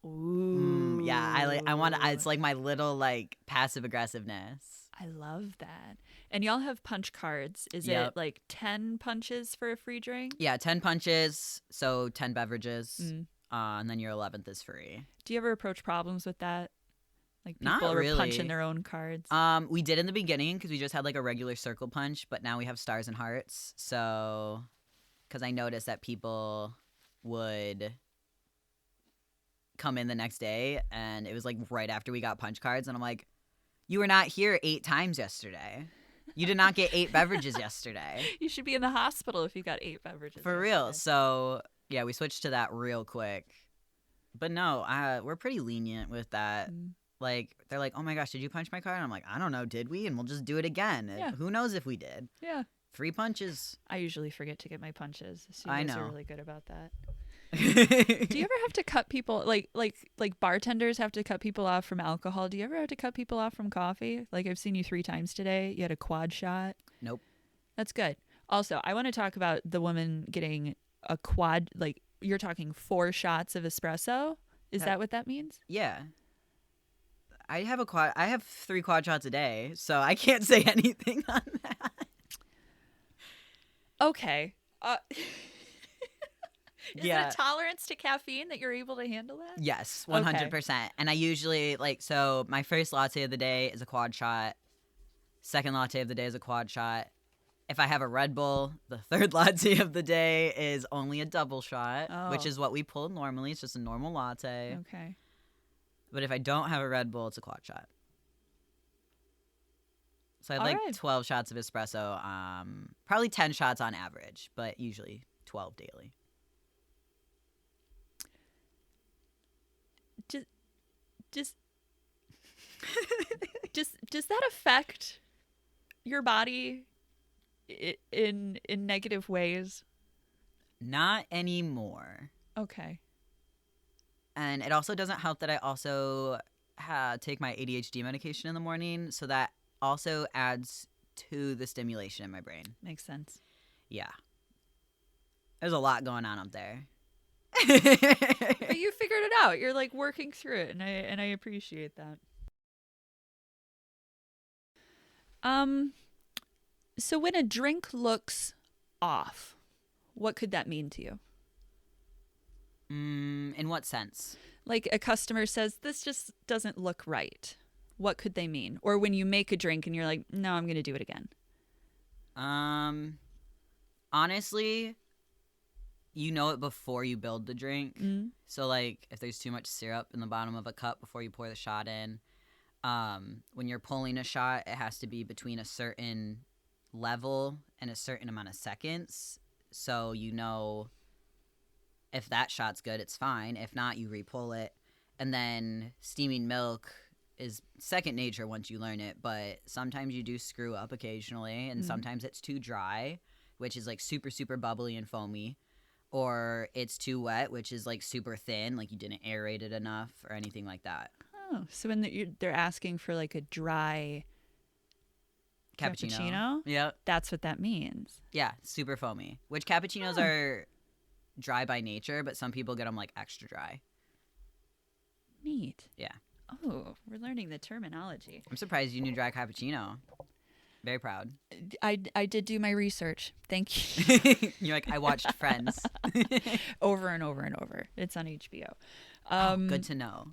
Ooh.
Yeah, I want to. It's my little passive aggressiveness.
I love that. And y'all have punch cards. Is
Yep.
it 10 punches for a free drink?
Yeah, 10 punches, so 10 beverages, and then your 11th is free.
Do you ever approach problems with that? People
Not
are
really.
punching their own cards.
We did in the beginning because we just had a regular circle punch, but now we have stars and hearts. So, because I noticed that people would come in the next day, and it was right after we got punch cards, and I'm like, you were not here 8 times yesterday. You did not get 8 beverages yesterday.
You should be in the hospital if you got 8 beverages.
For real. So, yeah, we switched to that real quick. But no, we're pretty lenient with that. They're like, oh my gosh, did you punch my card? And I'm like, I don't know, did we? And we'll just do it again.
Yeah.
Who knows if we did?
Yeah.
3 punches.
I usually forget to get my punches. So you
I
guys
know.
are really good about that. Do you ever have to cut people like bartenders have to cut people off from alcohol? Do you ever have to cut people off from coffee? I've seen you 3 times today. You had a quad shot.
Nope.
That's good. Also, I want to talk about the woman getting a quad. You're talking 4 shots of espresso. Is that what that means?
Yeah. I have 3 quad shots a day, so I can't say anything on that.
Okay. Is
Yeah.
it a tolerance to caffeine that you're able to handle that?
Yes, 100%. And I usually so my first latte of the day is a quad shot. Second latte of the day is a quad shot. If I have a Red Bull, the third latte of the day is only a double shot, which is what we pull normally. It's just a normal latte.
Okay.
But if I don't have a Red Bull, it's a quad shot. So I have
All right.
12 shots of espresso, probably 10 shots on average, but usually 12 daily.
Does that affect your body in negative ways?
Not anymore.
Okay.
And it also doesn't help that I also take my ADHD medication in the morning, so that also adds to the stimulation in my brain.
Makes sense.
Yeah. There's a lot going on up there.
But you figured it out. You're like working through it, and I appreciate that. So when a drink looks off, what could that mean to you?
In what sense?
Like a customer says, this just doesn't look right. What could they mean? Or when you make a drink and you're like, no, I'm going to do it again.
Honestly, you know it before you build the drink.
Mm.
So, like, if there's too much syrup in the bottom of a cup before you pour the shot in, when you're pulling a shot, it has to be between a certain level and a certain amount of seconds. So you know if that shot's good, it's fine. If not, you re-pull it. And then steaming milk is second nature once you learn it, but sometimes you do screw up occasionally, and sometimes it's too dry, which is like super, super bubbly and foamy, or it's too wet, which is like super thin, like you didn't aerate it enough or anything like that.
Oh, so when they're asking for like a dry cappuccino,
Yep.
that's what that means.
Yeah, super foamy, which cappuccinos are dry by nature, but some people get them like extra dry.
Neat.
Yeah.
Oh, we're learning the terminology.
I'm surprised you knew dry cappuccino. Very proud.
I did do my research. Thank you.
You're like, I watched Friends.
Over and over and over. It's on HBO.
Good to know.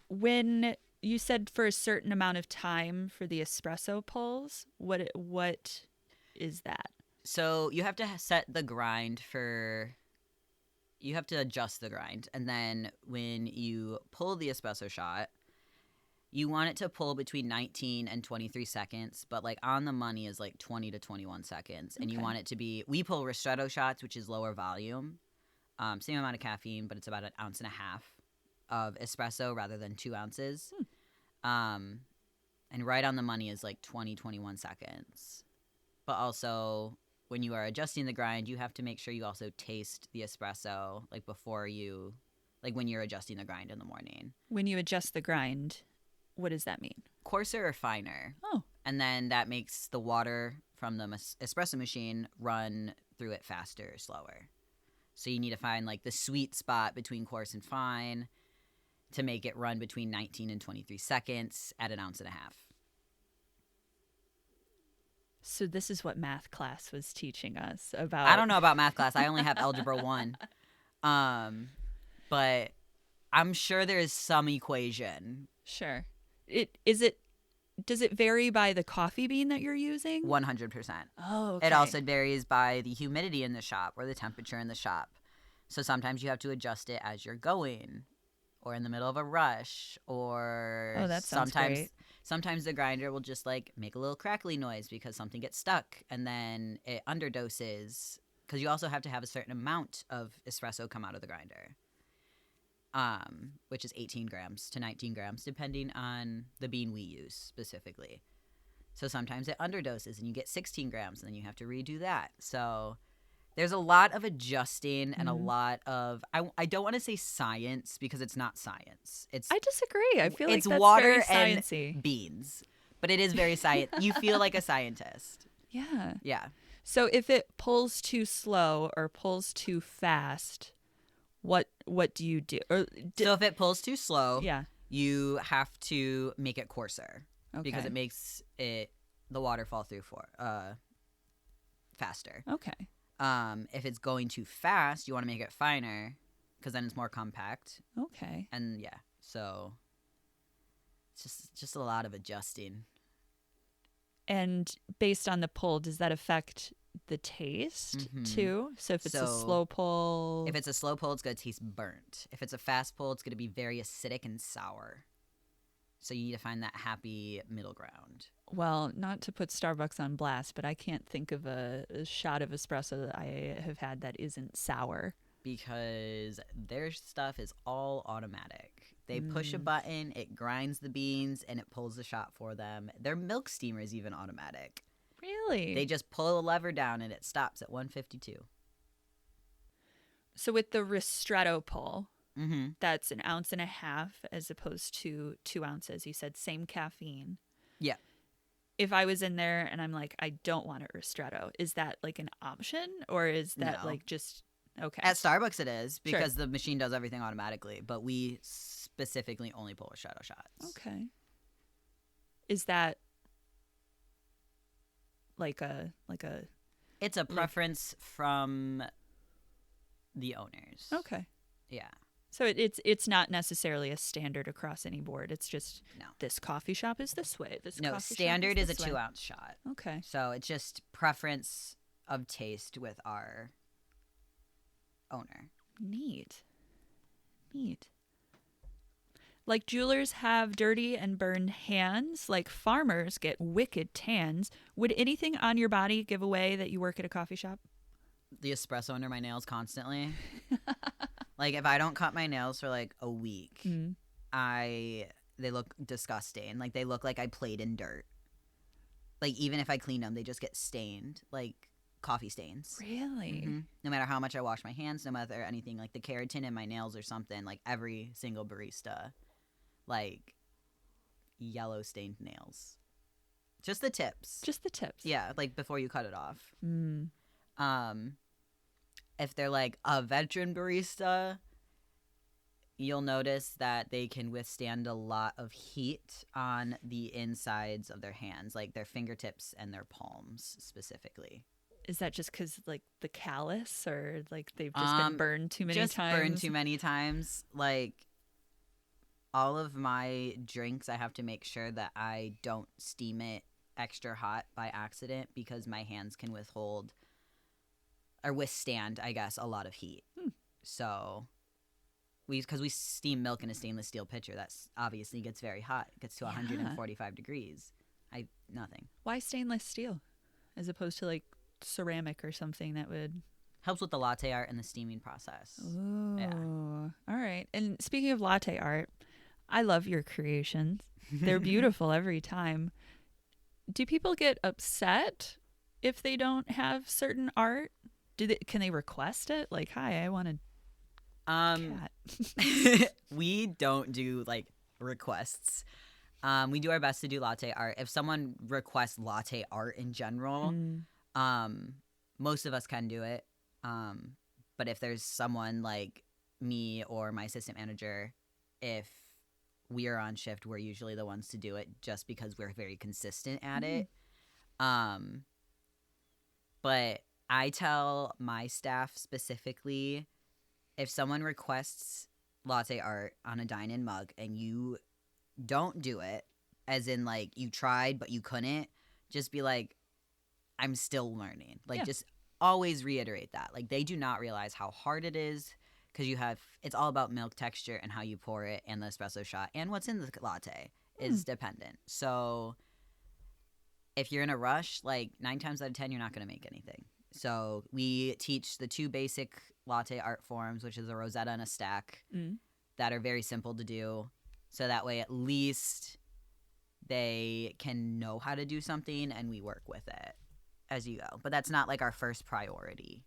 When you said for a certain amount of time for the espresso pulls, what is that?
So you have to set the grind for... You have to adjust the grind. And then when you pull the espresso shot, you want it to pull between 19 and 23 seconds, but like on the money is like 20 to 21 seconds. And you want it to be... We pull ristretto shots, which is lower volume. Same amount of caffeine, but it's about 1.5 ounces of espresso rather than 2 ounces. And right on the money is like 20, 21 seconds. But also, when you are adjusting the grind, you have to make sure you also taste the espresso like before you, like when you're adjusting the grind in the morning.
When you adjust the grind, what does that mean?
Coarser or finer.
Oh.
And then that makes the water from the espresso machine run through it faster or slower. So you need to find like the sweet spot between coarse and fine to make it run between 19 and 23 seconds at 1.5 ounces.
So this is what math class was teaching us about.
I don't know about math class. I only have Algebra 1. But I'm sure there is some equation.
Sure. Does it vary by the coffee bean that you're using?
100%.
Oh, okay.
It also varies by the humidity in the shop or the temperature in the shop. So sometimes you have to adjust it as you're going or in the middle of a rush, or
that sounds great.
Sometimes the grinder will just like make a little crackly noise because something gets stuck, and then it underdoses because you also have to have a certain amount of espresso come out of the grinder, which is 18 grams to 19 grams depending on the bean we use specifically. So sometimes it underdoses and you get 16 grams and then you have to redo that. So there's a lot of adjusting and a lot of, I don't want to say science because it's not science.
I disagree. I feel like
it's
that's
water
very sciencey.
and beans, but it is very science. You feel like a scientist.
Yeah.
Yeah.
So if it pulls too slow or pulls too fast, what do you do?
So if it pulls too slow,
yeah,
you have to make it coarser because
Okay.
it makes the water fall through faster.
Okay.
If it's going too fast, you want to make it finer because then it's more compact.
Okay.
And yeah, so it's just a lot of adjusting.
And based on the pull, does that affect the taste too? So if it's a slow pull,
If it's a slow pull, it's going to taste burnt. If it's a fast pull, it's going to be very acidic and sour. So you need to find that happy middle ground.
well, not to put Starbucks on blast, but I can't think of a shot of espresso that I have had that isn't sour.
Because their stuff is all automatic. They push a button, it grinds the beans, and it pulls the shot for them. Their milk steamer is even automatic.
Really?
They just pull a lever down and it stops at 152.
So with the ristretto pull,
Mm-hmm.
that's 1.5 ounces as opposed to 2 ounces. You said same caffeine.
Yeah.
If I was in there and I'm like, I don't want a ristretto, is that like an option or is that
No.
like just okay?
At Starbucks it is
Sure.
because the machine does everything automatically, but we specifically only pull ristretto shots.
Okay. Is that like a
It's a preference from the owners.
okay?
Yeah.
So it's not necessarily a standard across any board. It's just
No.
this coffee shop is this way. This
No,
coffee
standard
shop
is a
this way.
2-ounce shot.
Okay.
So it's just preference of taste with our owner.
Neat. Like jewelers have dirty and burned hands, like farmers get wicked tans. Would anything on your body give away that you work at a coffee shop?
The espresso under my nails constantly. Like if I don't cut my nails for like a week, they look disgusting. Like they look like I played in dirt. Like even if I clean them, they just get stained, like coffee stains.
Really?
Mm-hmm. No matter how much I wash my hands, no matter anything, like the keratin in my nails or something, like every single barista, like yellow stained nails. Just the tips.
Just the tips.
Yeah, like before you cut it off.
Mm.
If they're like a veteran barista, you'll notice that they can withstand a lot of heat on the insides of their hands, like their fingertips and their palms specifically.
Is that just because like the callus or like they've just been burned too many times?
Just burned too many times. Like all of my drinks, I have to make sure that I don't steam it extra hot by accident because my hands can withstand, I guess, a lot of heat. So, because we steam milk in a stainless steel pitcher, that obviously gets very hot. It gets to 145 degrees. Nothing.
Why stainless steel as opposed to like ceramic or something that would
helps with the latte art and the steaming process.
Ooh.
Yeah.
All right. And speaking of latte art, I love your creations. They're beautiful every time. Do people get upset if they don't have certain art? Can they request it? Like, hi, I want a cat.
We don't do like requests. We do our best to do latte art. If someone requests latte art in general, most of us can do it. But if there's someone like me or my assistant manager, if we are on shift, we're usually the ones to do it just because we're very consistent at it. But I tell my staff specifically, if someone requests latte art on a dine-in mug and you don't do it, as in like you tried but you couldn't, just be like, I'm still learning. Like just always reiterate that. Like they do not realize how hard it is because it's all about milk texture and how you pour it and the espresso shot and what's in the latte is dependent. So if you're in a rush, like 9 times out of 10, you're not going to make anything. So we teach the 2 basic latte art forms, which is a rosetta and a stack, that are very simple to do. So that way at least they can know how to do something and we work with it as you go. But that's not like our first priority.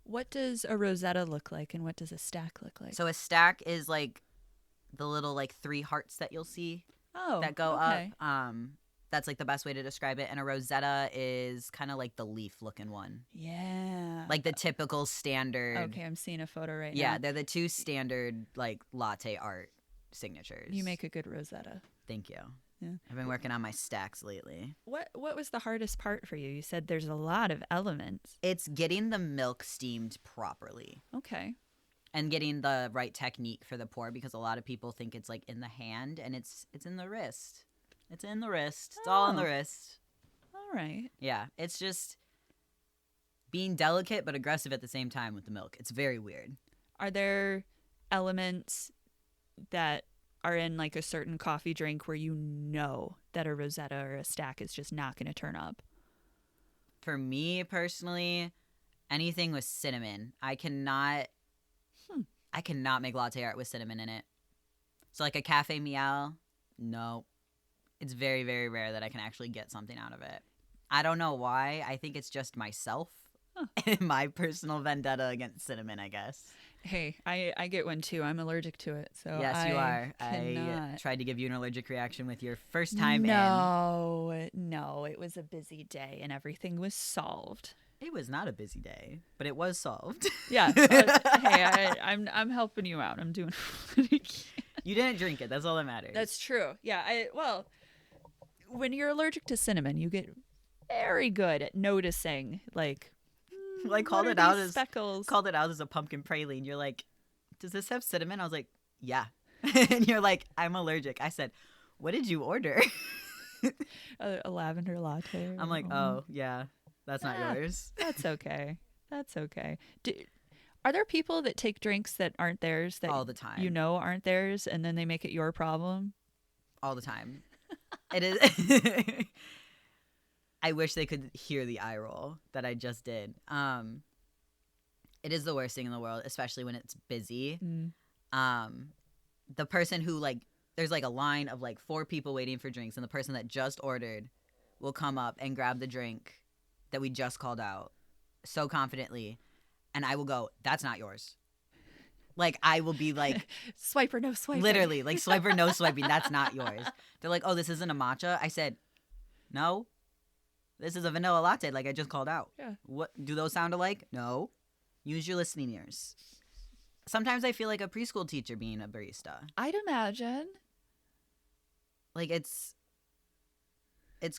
What does a rosetta look like and what does a stack look like?
So a stack is like the little like 3 hearts that you'll see that go up. That's like the best way to describe it. And a rosetta is kind of like the leaf looking one.
Yeah.
Like the typical standard.
Okay, I'm seeing a photo right now.
Yeah, they're the 2 standard like latte art signatures.
You make a good rosetta.
Thank you.
Yeah.
I've been working on my stacks lately.
What was the hardest part for you? You said there's a lot of elements.
It's getting the milk steamed properly.
Okay.
And getting the right technique for the pour because a lot of people think it's like in the hand and it's in the wrist. It's in the wrist. It's all in the wrist.
All right.
Yeah, it's just being delicate but aggressive at the same time with the milk. It's very weird.
Are there elements that are in like a certain coffee drink where you know that a rosetta or a stack is just not going to turn up?
For me personally, anything with cinnamon. I cannot make latte art with cinnamon in it. So like a cafe miel, no. It's very, very rare that I can actually get something out of it. I don't know why. I think it's just myself. My personal vendetta against cinnamon, I guess.
Hey, I get one too. I'm allergic to it, so
Yes, you are. I
cannot.
tried to give you an allergic reaction with your first time in.
No, it was a busy day and everything was solved.
It was not a busy day, but it was solved.
Yeah. Hey, I'm helping you out. I'm doing what I can.
You didn't drink it. That's all that matters.
That's true. Yeah. Well, when you're allergic to cinnamon, you get very good at noticing, like,
called
what
it
are
out
these
as
speckles.
called it out as a pumpkin praline. You're like, does this have cinnamon? I was like, yeah. And you're like, I'm allergic. I said, what did you order?
A lavender latte.
I'm like, oh yeah, that's not yours.
That's okay. That's okay. Are there people that take drinks that aren't theirs that
All the time.
you know aren't theirs, and then they make it your problem?
All the time. It is. I wish they could hear the eye roll that I just did. It is the worst thing in the world, especially when it's busy. The person who, like, there's like a line of like 4 people waiting for drinks, and the person that just ordered will come up and grab the drink that we just called out so confidently, and I will go, that's not yours. Like, I will be like,
swipe or no swiping.
literally, like, swipe or no swiping, that's not yours. They're like, oh, this isn't a matcha? I said, no, this is a vanilla latte like I just called out.
Yeah.
What do those sound alike? No. Use your listening ears. Sometimes I feel like a preschool teacher being a barista.
I'd imagine.
Like, it's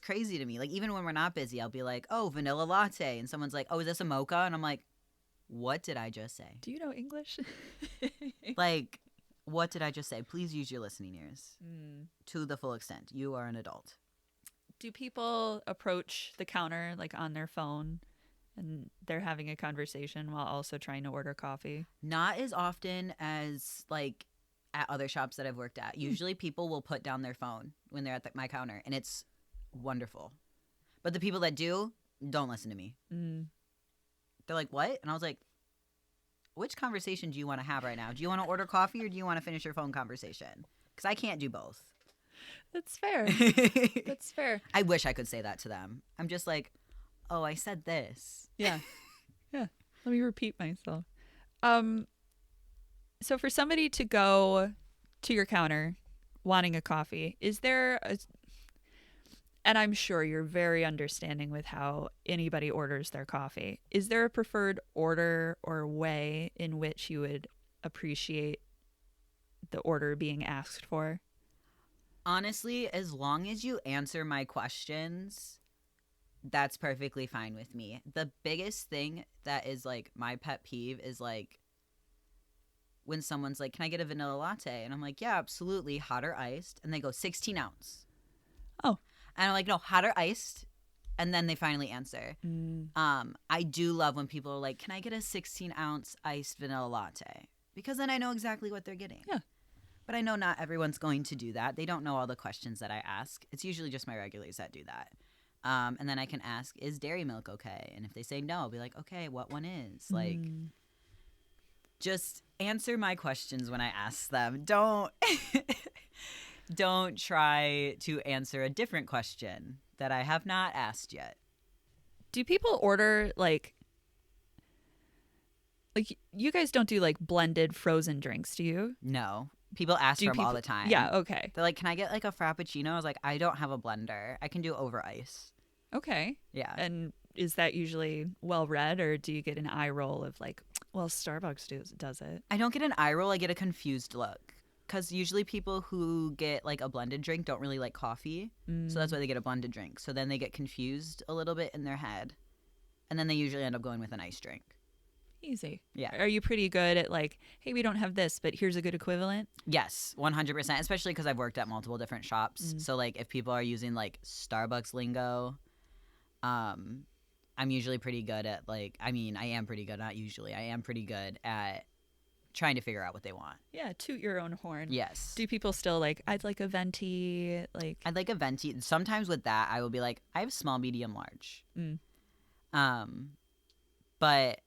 crazy to me. Like, even when we're not busy, I'll be like, oh, vanilla latte. And someone's like, oh, is this a mocha? And I'm like, what did I just say?
Do you know English?
Like, what did I just say? Please use your listening ears to the full extent. You are an adult.
Do people approach the counter like on their phone and they're having a conversation while also trying to order coffee?
Not as often as, like, at other shops that I've worked at. Usually people will put down their phone when they're at my counter, and it's wonderful. But the people that do, don't listen to me. They're like, what? And I was like, which conversation do you want to have right now? Do you want to order coffee, or do you want to finish your phone conversation? Because I can't do both.
That's fair. That's fair.
I wish I could say that to them. I'm just like, oh, I said this.
Yeah. Yeah. Let me repeat myself. So for somebody to go to your counter wanting a coffee, is there and I'm sure you're very understanding with how anybody orders their coffee. Is there a preferred order or way in which you would appreciate the order being asked for?
Honestly, as long as you answer my questions, that's perfectly fine with me. The biggest thing that is, like, my pet peeve is, like, when someone's like, can I get a vanilla latte? And I'm like, yeah, absolutely, hot or iced. And they go, 16 ounce.
Oh.
And I'm like, no, hot or iced. And then they finally answer. I do love when people are like, can I get a 16-ounce iced vanilla latte? Because then I know exactly what they're getting.
Yeah.
But I know not everyone's going to do that. They don't know all the questions that I ask. It's usually just my regulars that do that. And then I can ask, is dairy milk okay? And if they say no, I'll be like, okay, what one is? Like, just answer my questions when I ask them. Don't try to answer a different question that I have not asked yet.
Do people order like you guys don't do like blended frozen drinks, do you?
No. People ask for them all the time.
Yeah, okay.
They're like, can I get like a frappuccino? I was like, I don't have a blender. I can do over ice.
Okay.
Yeah.
And is that usually well read, or do you get an eye roll of like, well, Starbucks does it?
I don't get an eye roll. I get a confused look. Because usually people who get like a blended drink don't really like coffee. So that's why they get a blended drink. So then they get confused a little bit in their head. And then they usually end up going with an iced drink.
Easy.
Yeah.
Are you pretty good at like, hey, we don't have this, but here's a good equivalent?
Yes, 100%. Especially because I've worked at multiple different shops. So like if people are using like Starbucks lingo, I'm usually pretty good at like, I am pretty good, not usually. I am pretty good at trying to figure out what they want.
Yeah, toot your own horn.
Yes.
Do people still like, I'd like a venti, like...
I'd like a venti. Sometimes with that, I will be like, I have small, medium, large. But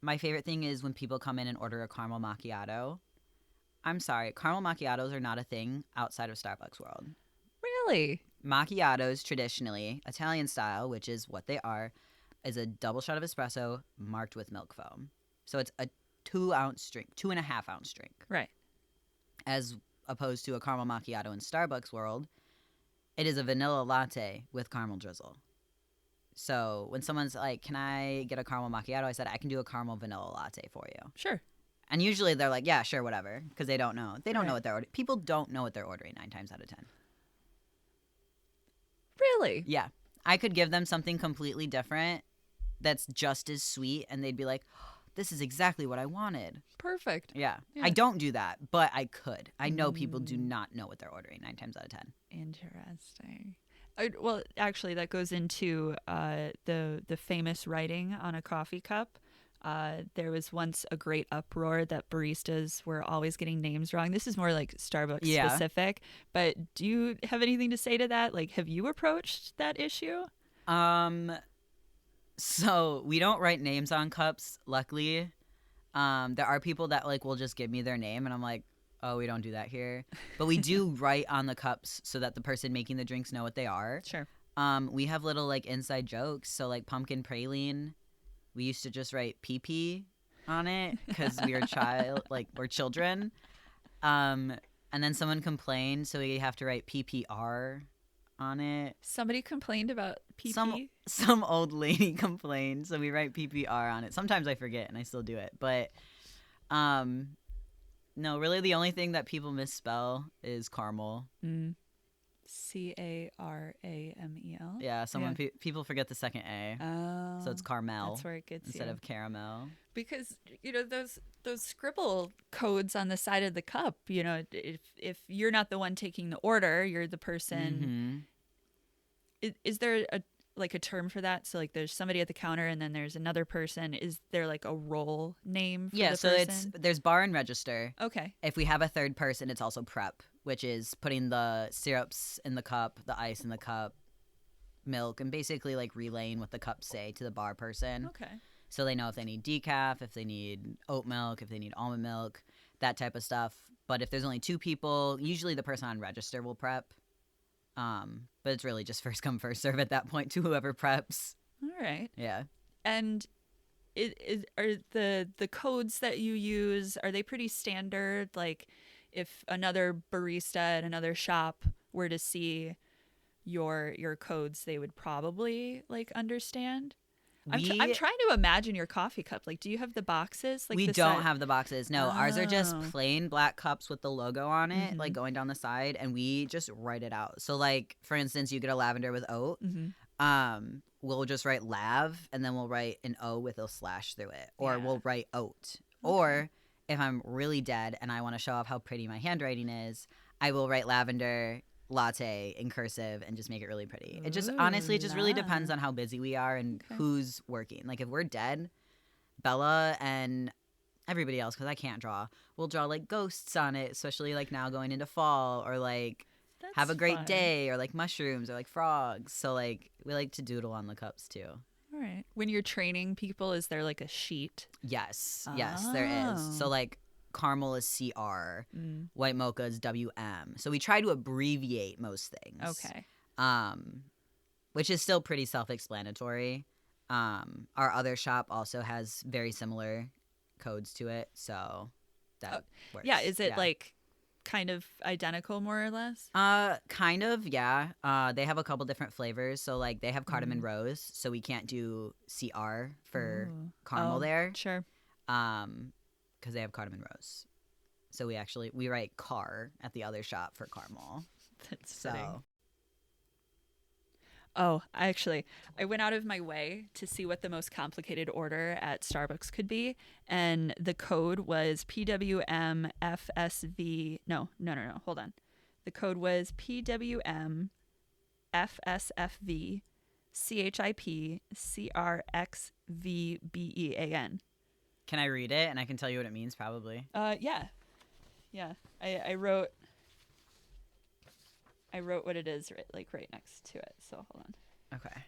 my favorite thing is when people come in and order a caramel macchiato. I'm sorry, caramel macchiatos are not a thing outside of Starbucks world.
Really?
Macchiatos, traditionally, Italian style, which is what they are, is a double shot of espresso marked with milk foam. So it's a 2-ounce drink, 2.5-ounce drink.
Right.
As opposed to a caramel macchiato in Starbucks world, it is a vanilla latte with caramel drizzle. So when someone's like, can I get a caramel macchiato? I said, I can do a caramel vanilla latte for you.
Sure.
And usually they're like, yeah, sure, whatever, because they don't know. They don't
Right.
know what they're ordering. People don't know what they're ordering 9 times out of 10.
Really?
Yeah. I could give them something completely different that's just as sweet, and they'd be like, oh, this is exactly what I wanted.
Perfect.
Yeah.
Yeah.
I don't do that, but I could. I know people do not know what they're ordering 9 times out of 10.
Interesting. Well, actually, that goes into the famous writing on a coffee cup. There was once a great uproar that baristas were always getting names wrong. This is more like Starbucks specific, but do you have anything to say to that? Like, have you approached that issue?
So we don't write names on cups, luckily. There are people that like will just give me their name, and I'm like, oh, we don't do that here. But we do write on the cups so that the person making the drinks know what they are.
Sure.
We have little like inside jokes. So like pumpkin praline, we used to just write PP on it because we we're children. And then someone complained, so we have to write PPR on it.
Somebody complained about PP?
Some old lady complained, so we write PPR on it. Sometimes I forget and I still do it. But no, really the only thing that people misspell is caramel.
Caramel.
Yeah, people forget the second A.
Oh.
So it's Carmel.
That's where it gets
instead
you.
of caramel.
Because, those scribble codes on the side of the cup, if you're not the one taking the order, you're the person. Is there a term for that? So like there's somebody at the counter and then there's another person. Is there like a role name for the person?
There's bar and register.
Okay.
If we have a third person, it's also prep, which is putting the syrups in the cup, the ice in the cup, milk, and basically like relaying what the cups say to the bar person.
Okay.
So they know if they need decaf, if they need oat milk, if they need almond milk, that type of stuff. But if there's only 2 people, usually the person on register will prep. But it's really just first come, first serve at that point to whoever preps.
All right.
Yeah.
And are the codes that you use, are they pretty standard? Like if another barista at another shop were to see your codes, they would probably like understand? I'm trying to imagine your coffee cup. Like, do you have the boxes? Like
we don't have the boxes. No, ours are just
Oh.
plain black cups with the logo on it, like going down the side, and we just write it out. So, like for instance, you get a lavender with oat. We'll just write lav, and then we'll write an O with a slash through it, or we'll write oat. Okay. Or if I'm really dead and I want to show off how pretty my handwriting is, I will write lavender latte in cursive and just make it really pretty. It just honestly, it just really depends on how busy we are and who's working. Like if we're dead, Bella and everybody else, because I can't draw, will draw like ghosts on it, especially like now going into fall, or like have a great day, or like mushrooms, or like frogs. So like we like to doodle on the cups too.
All right. When you're training people, is there like a sheet?
Yes, there is. So like caramel is CR, white mocha is WM. So we try to abbreviate most things.
Okay.
Which is still pretty self-explanatory. Our other shop also has very similar codes to it, so that works.
Yeah, is it like kind of identical more or less?
Kind of, yeah. They have a couple different flavors. So like they have cardamom rose, so we can't do CR for caramel there.
Sure.
Because they have cardamom rose. So we write car at the other shop for caramel.
That's fitting. Oh, I went out of my way to see what the most complicated order at Starbucks could be, and the code was PWMFSV. No, hold on. The code was PWMFSFV CHIP CRXVBEAN.
Can I read it and I can tell you what it means probably?
Yeah. I wrote what it is right next to it. So hold on.
Okay.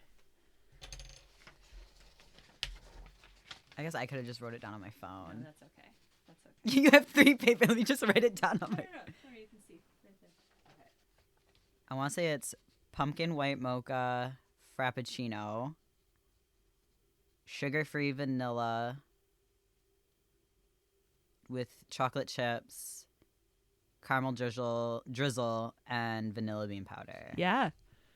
I guess I could have just wrote it down on my phone.
No, that's okay.
You have 3 paper. Let me just write it down on my phone.
No, you can see right there. Okay.
I want to say it's pumpkin white mocha frappuccino. sugar-free vanilla with chocolate chips, caramel drizzle, and vanilla bean powder.
Yeah.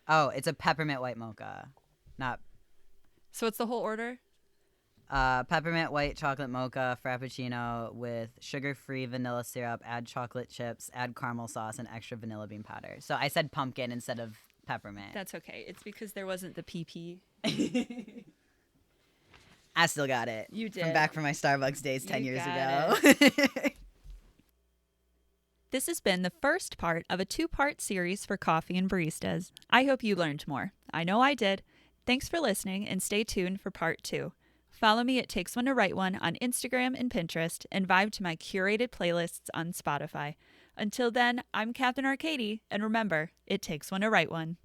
Oh, it's a peppermint white mocha. Not
So it's the whole order?
peppermint white chocolate mocha frappuccino with sugar-free vanilla syrup, add chocolate chips, add caramel sauce, and extra vanilla bean powder. So I said pumpkin instead of peppermint.
That's okay. It's because there wasn't the PP.
I still got it.
You did.
From back from my Starbucks days 10
You
years
got
ago.
This has been the first part of a 2-part series for Coffee and Baristas. I hope you learned more. I know I did. Thanks for listening, and stay tuned for part 2. Follow me at Takes One to Write One on Instagram and Pinterest, and vibe to my curated playlists on Spotify. Until then, I'm Katherine Arcady, and remember, it takes one to write one.